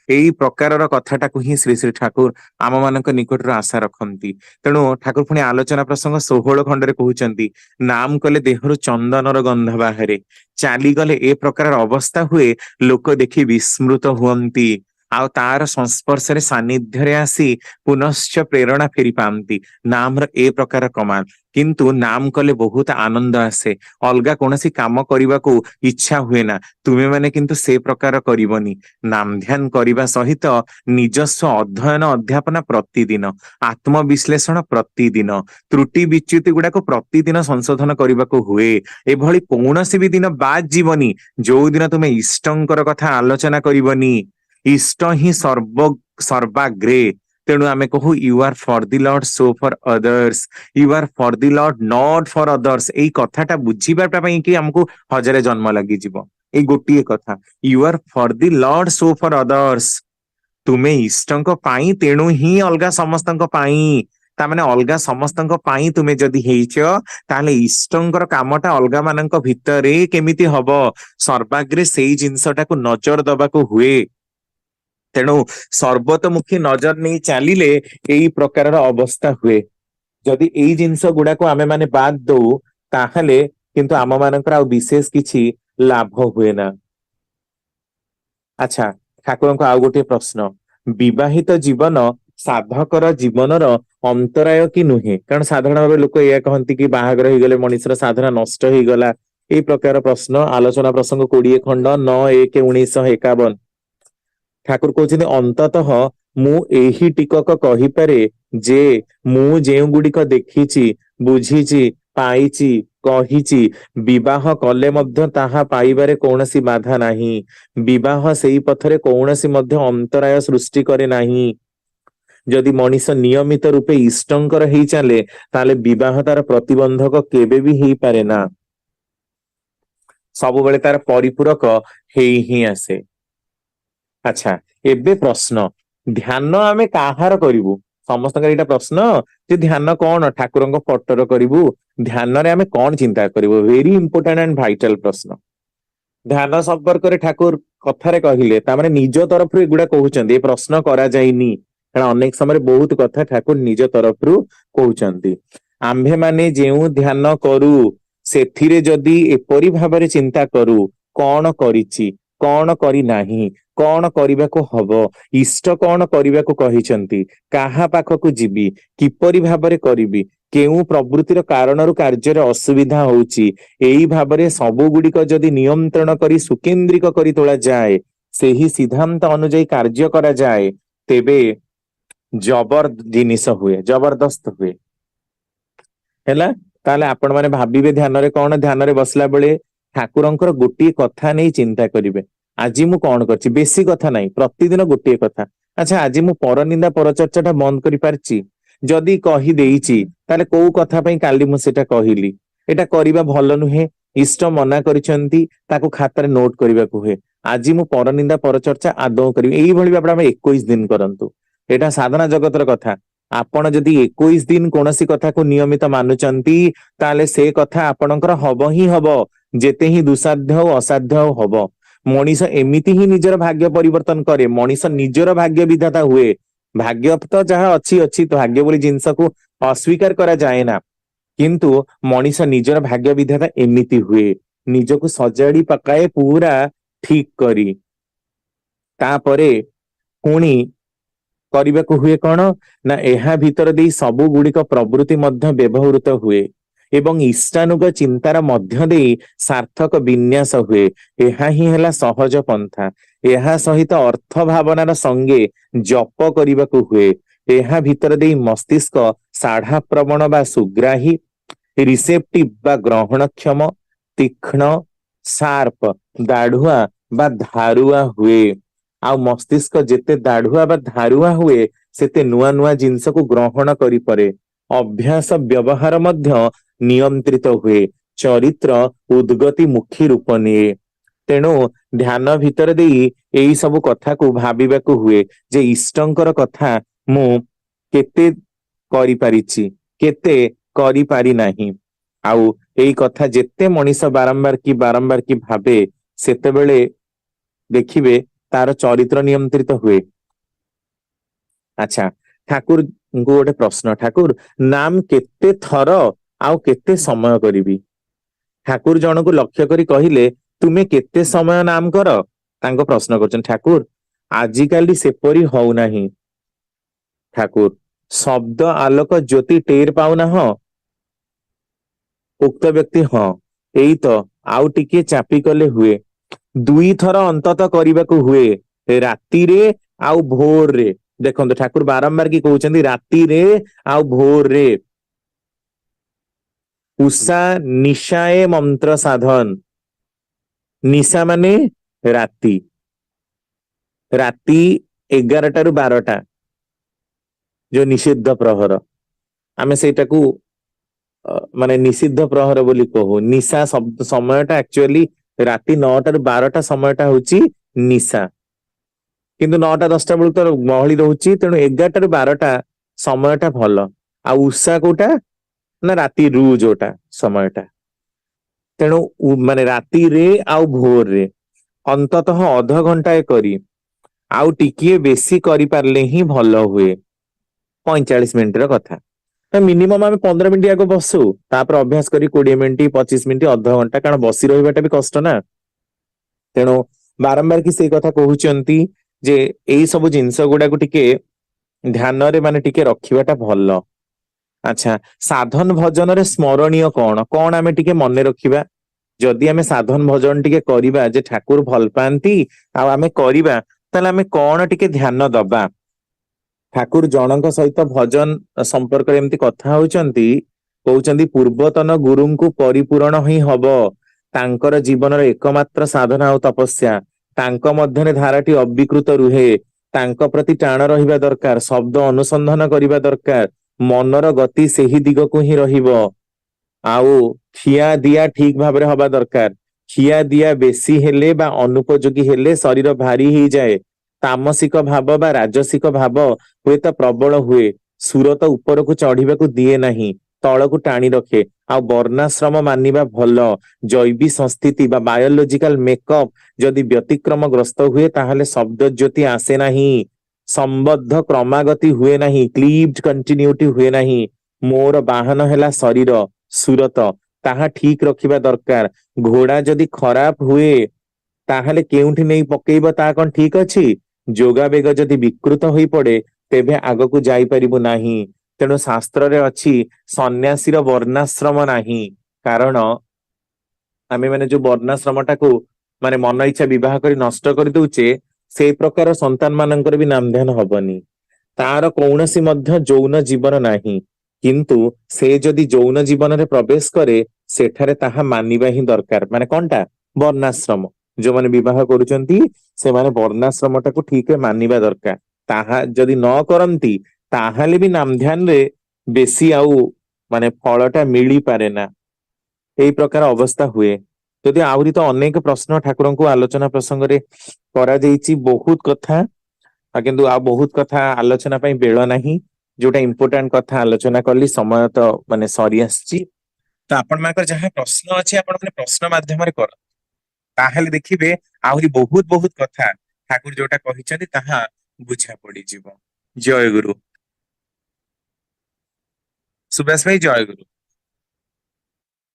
ଏଇ ପ୍ରକାରର କଥାଟାକୁ ହିଁ ଶ୍ରୀ ଶ୍ରୀ ଠାକୁର ଆମ ମାନଙ୍କ ନିକଟରୁ ଆଶା ରଖନ୍ତି। ତେଣୁ ଠାକୁର ପୁଣି ଆଲୋଚନା ପ୍ରସଙ୍ଗ 16 ଖଣ୍ଡରେ କହୁଛନ୍ତି, ନାମ କଲେ ଦେହରୁ ଚନ୍ଦନର ଗନ୍ଧ ବାହାରେ, ଚାଲିଗଲେ ଏ ପ୍ରକାର ଅବସ୍ଥା ହୁଏ, ଲୋକ ଦେଖି ବିସ୍ମୃତ ହୁଅନ୍ତି, ଆଉ ତାର ସଂସ୍ପର୍ଶରେ ସାନ୍ନିଧ୍ୟରେ ଆସି ପୁନଶ୍ଚ ପ୍ରେରଣା ଫେରି ପାଆନ୍ତି। ନାମର ଏ ପ୍ରକାର କମାଲ। କିନ୍ତୁ ନାମ କଲେ ବହୁତ ଆନନ୍ଦ ଆସେ, ଅଲଗା କୌଣସି କାମ କରିବାକୁ ଇଚ୍ଛା ହୁଏ ନା। ତୁମେ ମାନେ କିନ୍ତୁ ସେ ପ୍ରକାର କରିବନି। ନାମ ଧ୍ୟାନ କରିବା ସହିତ ନିଜସ୍ୱ ଅଧ୍ୟୟନ ଅଧ୍ୟାପନା ପ୍ରତିଦିନ, ଆତ୍ମବିଶ୍ଳେଷଣ ପ୍ରତିଦିନ, ତ୍ରୁଟି ବିଚ୍ୟୁତି ଗୁଡାକୁ ପ୍ରତିଦିନ ସଂଶୋଧନ କରିବାକୁ ହୁଏ। ଏଭଳି କୌଣସି ବି ଦିନ ବାଦ୍ ଯିବନି ଯୋଉ ଦିନ ତୁମେ ଇଷ୍ଟଙ୍କର କଥା ଆଲୋଚନା କରିବନି। ଇଷ୍ଟ ହିଁ ସର୍ବାଗ୍ରେ। ତେଣୁ ଆମେ କହୁ you are for the Lord so for others, you are for the Lord not for others. ଏଇ କଥାଟା ବୁଝିବାଟା ପାଇଁ କି ଆମକୁ ହଜାରେ ଜନ୍ମ ଲାଗିଯିବ। ଏଇ ଗୋଟିଏ କଥା, you are for the Lord so for others. ତୁମେ ଇଷ୍ଟଙ୍କ ପାଇଁ, ତେଣୁ ହିଁ ଅଲଗା ସମସ୍ତଙ୍କ ପାଇଁ। ତାମାନେ ଅଲଗା ସମସ୍ତଙ୍କ ପାଇଁ ତୁମେ ଯଦି ହେଇଛ, ତାହେଲେ ଇଷ୍ଟଙ୍କର କାମଟା ଅଲଗା ମାନଙ୍କ ଭିତରେ କେମିତି ହବ, ସର୍ବାଗ୍ରେ ସେଇ ଜିନିଷଟାକୁ ନଜର ଦବାକୁ ହୁଏ। ତେଣୁ ସର୍ବତୋମୁଖୀ ନଜର ନେଇ ଚାଲିଲେ ଏଇ ପ୍ରକାରର ଅବସ୍ଥା ହୁଏ। ଯଦି ଏଇ ଜିନିଷ ଗୁଡାକୁ ଆମେ ମାନେ ବାଦ ଦଉ, ତାହେଲେ କିନ୍ତୁ ଆମ ମାନଙ୍କର ଆଉ ବିଶେଷ କିଛି ଲାଭ ହୁଏ ନା। ଆଚ୍ଛା, ଠାକୁରଙ୍କ ଆଉ ଗୋଟିଏ ପ୍ରଶ୍ନ, ବିବାହିତ ଜୀବନ ସାଧକର ଜୀବନର ଅନ୍ତରାୟ କି ନୁହେଁ? କାରଣ ସାଧାରଣ ଭାବେ ଲୋକ ଏଇଆ କହନ୍ତି କି ବାହାଘର ହେଇଗଲେ ମଣିଷର ସାଧନା ନଷ୍ଟ ହେଇଗଲା। ଏଇ ପ୍ରକାର ପ୍ରଶ୍ନ, ଆଲୋଚନା ପ୍ରସଙ୍ଗ 20 ଖଣ୍ଡ 9/1/1951। ଠାକୁର କହୁଛନ୍ତି ଅନ୍ତତଃ ମୁଁ ଏହି ଟିକକ କହିପାରେ ଯେ ମୁଁ ଯେଉଁ ଗୁଡିକ ଦେଖିଛି, ବୁଝିଛି, ପାଇଛି, କହିଛି, ବିବାହ କଲେ ମଧ୍ୟ ତାହା ପାଇବାରେ କୌଣସି ବାଧା ନାହିଁ। ବିବାହ ସେଇ ପଥରେ କୌଣସି ମଧ୍ୟ ଅନ୍ତରାୟ ସୃଷ୍ଟି କରେ ନାହିଁ। जदि मनीष नियमित रूपे इष्टंकर हेई चले ताले विवाह तार प्रतिबंधक केबे भी हेई पारे ना, सब बेले तार परिपूरक हेई ही आसे। अच्छा एबे प्रश्न, ध्यान आमे काहार करिवु? समस्त एटा प्रश्न जे ध्यान कौन ठाकुरंक फोटोर करिवु, ध्यान रे आमे कौन चिंता करिवु? वेरी इंपोर्टेंट एंड भाइटल प्रश्न। ध्यान संपर्क रे ठाकुर कथारे कहिले तामाने निज तरफ रु एगुडा कहउचंदी, ए प्रश्न करा जाइनी कारण अनेक समय बहुत कथा ठाकुर निज तरफ रु कहउचंदी। आम्भे माने जेउ ध्यान करू सेथिरे जदि एपरि भाबरे चिंता करू कौन करिछि कौन करी नाही, कौन କରିବାକୁ हबो, इष्ट कौन କରିବାକୁ कहिचंती, काहा पाखକୁ ଯିବି, କିପରି ଭାବରେ କରିବି, କେଉଁ ପ୍ରବୃତ୍ତିର କାରଣରୁ କାର୍ଯ୍ୟରେ ଅସୁବିଧା ହଉଛି, ଏଇ ଭାବରେ ସବୁ ଗୁଡିକ ଯଦି ନିୟନ୍ତ୍ରଣ କରି ସୁକେନ୍ଦ୍ରିକ କରି ତୋଳା ଯାଏ, ସେହି ସିଦ୍ଧାନ୍ତ ଅନୁଯାୟୀ କାର୍ଯ୍ୟ କରାଯାଏ, ତେବେ ଜବର ଜିନିଷ ହୁଏ, ଜବରଦସ୍ତ ହୁଏ। ହେଲା ତାହେଲେ ଆପଣ ମାନେ ଭାବିବେ ଧ୍ୟାନରେ କଣ, ଧ୍ୟାନରେ ବସିଲା ବେଳେ ଠାକୁରଙ୍କର ଗୋଟିଏ କଥା ନେଇ ଚିନ୍ତା କରିବେ। ଆଜି ମୁଁ କଣ କରିଛି, ବେଶୀ କଥା ନାହିଁ, ପ୍ରତିଦିନ ଗୋଟିଏ କଥା। ଆଚ୍ଛା ଆଜି ମୁଁ ପରନିନ୍ଦା ପରଚର୍ଚ୍ଚା ଟା ବନ୍ଦ କରିପାରିଛି? ଯଦି କହିଦେଇଛି ତାହେଲେ କୋଉ କଥା ପାଇଁ କାଲି ମୁଁ ସେଟା କହିଲି, ଏଟା କରିବା ଭଲ ନୁହେଁ, ଇଷ୍ଟ ମନା କରିଛନ୍ତି, ତାକୁ ଖାତାରେ ନୋଟ କରିବାକୁ ହୁଏ। ଆଜି ମୁଁ ପରନିନ୍ଦା ପରଚର୍ଚ୍ଚା ଆଦୌ କରିବି, ଏଇଭଳି ଭାବରେ ଆମେ 21 ଦିନ କରନ୍ତୁ। ଏଟା ସାଧନା ଜଗତର କଥା। ଆପଣ ଯଦି 21 ଦିନ କୌଣସି କଥାକୁ ନିୟମିତ ମାନୁଛନ୍ତି ତାହେଲେ ସେ କଥା ଆପଣଙ୍କର ହବ ହିଁ ହବ, ଯେତେ ହିଁ ଦୁସାଧ୍ୟ ଆଉ ଅସାଧ୍ୟ ହବ। ମଣିଷ ଏମିତି ହିଁ ନିଜର ଭାଗ୍ୟ ପରିବର୍ତ୍ତନ କରେ, ମଣିଷ ନିଜର ଭାଗ୍ୟ ବିଧାତା ହୁଏ। ଭାଗ୍ୟ ତ ଯାହା ଅଛି ଅଛି, ଭାଗ୍ୟ ବୋଲି ଜିନିଷକୁ ଅସ୍ୱୀକାର କରାଯାଏ ନା, କିନ୍ତୁ ମଣିଷ ନିଜର ଭାଗ୍ୟ ବିଧାତା ଏମିତି ହୁଏ, ନିଜକୁ ସଜାଡି ପକାଏ ପୁରା ଠିକ କରି, ତାପରେ ପୁଣି କରିବାକୁ ହୁଏ କଣ ନା, ଏହା ଭିତର ଦେଇ ସବୁ ଗୁଡିକ ପ୍ରବୃତ୍ତି ମଧ୍ୟ ବ୍ୟବହୃତ ହୁଏ ଏବଂ ଇଷ୍ଟାନୁଗ ଚିନ୍ତାର ମଧ୍ୟ ଦେଇ ସାର୍ଥକ ବିନ୍ୟାସ ହୁଏ। ଏହା ହିଁ ହେଲା ସହଜ ପନ୍ଥା। ଏହା ସହିତ ଅର୍ଥ ଭାବନାର ସଙ୍ଗେ ଜପ କରିବାକୁ ହୁଏ। ଏହା ଭିତର ଦେଇ ମସ୍ତିଷ୍କ ଶାଢା ପ୍ରବଣ ବା ସୁଗ୍ରାହୀ, ରିସେପ୍ଟିଭ ବା ଗ୍ରହଣକ୍ଷମ, ତୀକ୍ଷ୍ଣ, ସାର୍ପ ଦାଢୁଆ ବା ଧାରୁଆ ହୁଏ। ଆଉ ମସ୍ତିଷ୍କ ଯେତେ ଦାଢୁଆ ବା ଧାରୁଆ ହୁଏ ସେତେ ନୂଆ ନୂଆ ଜିନିଷକୁ ଗ୍ରହଣ କରିପାରେ। ଅଭ୍ୟାସ ବ୍ୟବହାର ମଧ୍ୟ ନିୟନ୍ତ୍ରିତ ହୁଏ, ଚରିତ୍ର ଉଦ୍ଗତି ମୁଖୀ ରୂପ ନିଏ। ତେଣୁ ଧ୍ୟାନ ଭିତରେ ଦେଇ ଏଇ ସବୁ କଥାକୁ ଭାବିବାକୁ ହୁଏ ଯେ ଇଷ୍ଟଙ୍କର କଥା ମୁଁ କେତେ କରିପାରିଛି, କେତେ କରିପାରି ନାହିଁ। ଆଉ ଏଇ କଥା ଯେତେ ମଣିଷ ବାରମ୍ବାର କି ଭାବେ, ସେତେବେଳେ ଦେଖିବେ ତାର ଚରିତ୍ର ନିୟନ୍ତ୍ରିତ ହୁଏ। ଆଚ୍ଛା ଠାକୁରଙ୍କୁ ଗୋଟେ ପ୍ରଶ୍ନ, ଠାକୁର ନାମ କେତେ ଥର ଆଉ କେତେ ସମୟ କରିବି? ଠାକୁର ଜଣକୁ ଲକ୍ଷ୍ୟ କରି କହିଲେ ତୁମେ କେତେ ସମୟ ନାମ କର? ତାଙ୍କ ପ୍ରଶ୍ନ କରୁଛନ୍ତି, ଠାକୁର ଆଜିକାଲି ସେପରି ହଉନାହିଁ। ଠାକୁର ଶବ୍ଦ ଆଲୋକ ଜ୍ୟୋତି ଟେର ପାଉନାହଁ? ଉକ୍ତ ବ୍ୟକ୍ତି ହଁ, ଏଇ ତ ଆଉ ଟିକେ ଚାପି କଲେ ହୁଏ। 2 ଥର ଅନ୍ତତଃ କରିବାକୁ ହୁଏ, ରାତିରେ ଆଉ ଭୋରରେ। ଦେଖନ୍ତୁ ଠାକୁର ବାରମ୍ବାର କି କହୁଛନ୍ତି ରାତିରେ ଆଉ ଭୋରରେ। ଉଷା ନିଶାଏ ମନ୍ତ୍ର ସାଧନ, ନିଶା ମାନେ ରାତି, ରାତି 11ଟାରୁ 12ଟା ଯୋଉ ନିଷିଦ୍ଧ ପ୍ରହର, ଆମେ ସେଇଟାକୁ ମାନେ ନିଷିଦ୍ଧ ପ୍ରହର ବୋଲି କହୁ। ନିଶା ସମୟଟା ଆକ୍ଚୁଆଲି ରାତି 9ଟାରୁ 12ଟା ସମୟଟା ହଉଛି ନିଶା, କିନ୍ତୁ 9ଟା 10ଟା ବେଳକୁ ତ ଗହଳି ରହୁଛି, ତେଣୁ 11ଟାରୁ 12ଟା ସମୟଟା ଭଲ। ଆଉ ଉଷା କୋଉଟା ନା ରାତିରୁ ଯୋଉଟା ସମୟଟା, ତେଣୁ ମାନେ ରାତିରେ ଆଉ ଭୋରରେ ଅନ୍ତତଃ ଅଧଘଣ୍ଟାଏ କରି, ଆଉ ଟିକିଏ ବେଶୀ କରିପାରିଲେ ହିଁ ଭଲ ହୁଏ। 45 ମିନିଟର କଥା, ମିନିମମ୍ ଆମେ 15 ମିନିଟ ଆଗ ବସୁ, ତାପରେ ଅଭ୍ୟାସ କରି 20 ମିନିଟ 25 ମିନିଟ ଅଧଘଣ୍ଟା, କାରଣ ବସି ରହିବାଟା ବି କଷ୍ଟ ନା। ତେଣୁ ବାରମ୍ବାର କି ସେଇ କଥା କହୁଛନ୍ତି ଯେ ଏଇ ସବୁ ଜିନିଷ ଗୁଡାକୁ ଟିକେ ଧ୍ୟାନରେ ମାନେ ଟିକେ ରଖିବାଟା ଭଲ। ଆଚ୍ଛା ସାଧନ ଭଜନରେ ସ୍ମରଣୀୟ କଣ କଣ ଆମେ ଟିକେ ମନେ ରଖିବା? ଯଦି ଆମେ ସାଧନ ଭଜନ ଟିକେ କରିବା ଯେ ଠାକୁର ଭଲ ପାଆନ୍ତି ଆଉ ଆମେ କରିବା, ତାହେଲେ ଆମେ କଣ ଟିକେ ଧ୍ୟାନ ଦବା? ଠାକୁର ଜଣଙ୍କ ସହିତ ଭଜନ ସମ୍ପର୍କରେ ଏମିତି କଥା ହଉଛନ୍ତି, କହୁଛନ୍ତି ପୂର୍ବତନ ଗୁରୁଙ୍କୁ ପରିପୂରଣ ହିଁ ହବ, ତାଙ୍କର ଜୀବନର ଏକମାତ୍ର ସାଧନା ଆଉ ତପସ୍ୟା, ତାଙ୍କ ମଧ୍ୟରେ ଧାରାଟି ଅବିକୃତ ରୁହେ, ତାଙ୍କ ପ୍ରତି ଟାଣ ରହିବା ଦରକାର, ଶବ୍ଦ ଅନୁସନ୍ଧାନ କରିବା ଦରକାର, ମନର ଗତି ସେହି ଦିଗକୁ ହିଁ ରହିବ। ଆଉ ଖିଆ ଦିଆ ଠିକ ଭାବରେ ହବା ଦରକାର। ଖିଆ ଦିଆ ବେଶୀ ହେଲେ ବା ଅନୁପଯୋଗୀ ହେଲେ ଶରୀର ଭାରି ହେଇଯାଏ। ତାମସିକ ଭାବ ବା ରାଜସିକ ଭାବ ହୁଏତ ପ୍ରବଳ ହୁଏ। ସୁରତ ଉପରକୁ ଚଢିବାକୁ ଦିଏ ନାହିଁ, ତଳକୁ ଟାଣି ରଖେ। ଆଉ ବର୍ଣ୍ଣାଶ୍ରମ ମାନିବା ଭଲ। ଜୈବୀ ସଂସ୍ଥିତି ବା ବାୟୋଲୋଜିକାଲ ମେକଅପ୍ ଯଦି ବ୍ୟତିକ୍ରମ ଗ୍ରସ୍ତ ହୁଏ ତାହେଲେ ଶବ୍ଦ ଜ୍ୟୋତି ଆସେ ନାହିଁ, ସମ୍ବଦ୍ଧ କ୍ରମାଗତି ହୁଏ ନାହିଁ, କ୍ଲିଭ୍ଡ କଣ୍ଟିନ୍ୟୁଟି ହୁଏ ନାହିଁ। ମୋର ବାହନ ହେଲା ଶରୀର, ସୁରତ, ତାହା ଠିକ ରଖିବା ଦରକାର। ଘୋଡା ଯଦି ଖରାପ ହୁଏ ତାହେଲେ କେଉଁଠି ନେଇ ପକେଇବ ତାହା କଣ ଠିକ ଅଛି? ଯୋଗାବେଗ ଯଦି ବିକୃତ ହୋଇ ପଡେ ତେବେ ଆଗକୁ ଯାଇପାରିବୁ ନାହିଁ। ତେଣୁ ଶାସ୍ତ୍ରରେ ଅଛି ସନ୍ନ୍ୟାସୀର ବର୍ଣ୍ଣାଶ୍ରମ ନାହିଁ। କାରଣ ଆମେ ମାନେ ଯୋଉ ବର୍ଣ୍ଣାଶ୍ରମଟାକୁ ମାନେ ମନ ଇଚ୍ଛା ବିବାହ କରି ନଷ୍ଟ କରିଦଉଛେ, ସେଇ ପ୍ରକାର ସନ୍ତାନ ମାନଙ୍କର ବି ନାମ ଧ୍ୟାନ ହବନି। ତାର କୌଣସି ମଧ୍ୟ ଯୌନ ଜୀବନ ନାହିଁ। କିନ୍ତୁ ସେ ଯଦି ଯୌନ ଜୀବନରେ ପ୍ରବେଶ କରେ ସେଠାରେ ତାହା ମାନିବା ହିଁ ଦରକାର। ମାନେ କଣଟା? ବର୍ଣ୍ଣାଶ୍ରମ। ଯୋଉମାନେ ବିବାହ କରୁଛନ୍ତି ସେମାନେ ବର୍ଣ୍ଣାଶ୍ରମଟାକୁ ଠିକରେ ମାନିବା ଦରକାର। ତାହା ଯଦି ନ କରନ୍ତି ତାହେଲେ ବି ନାମ ଧ୍ୟାନରେ ବେଶୀ ଆଉ ମାନେ ଫଳଟା ମିଳିପାରେ ନା। ଏଇ ପ୍ରକାର ଅବସ୍ଥା ହୁଏ। ଯଦି ଆହୁରି ତ ଅନେକ ପ୍ରଶ୍ନ ଠାକୁରଙ୍କୁ ଆଲୋଚନା ପ୍ରସଙ୍ଗରେ କରାଯାଇଛି, ବହୁତ କଥା। କିନ୍ତୁ ଆଉ ବହୁତ କଥା ଆଲୋଚନା ପାଇଁ ବେଳ ନାହିଁ। ଯୋଉଟା ଇମ୍ପୋର୍ଟାଣ୍ଟ କଥା ଆଲୋଚନା କଲି, ସମୟ ତ ମାନେ ସରି ଆସିଛି। ତ ଆପଣ ମାନଙ୍କର ଯାହା ପ୍ରଶ୍ନ ଅଛି ଆପଣ ମାନେ ପ୍ରଶ୍ନ ମାଧ୍ୟମରେ କରନ୍ତୁ, ତାହେଲେ ଦେଖିବେ ଆହୁରି ବହୁତ ବହୁତ କଥା ଠାକୁର ଯୋଉଟା କହିଛନ୍ତି ତାହା ବୁଝା ପଡିଯିବ। ଜୟ ଗୁରୁ। ସୁବାସ ଭାଇ, ଜୟ ଗୁରୁ।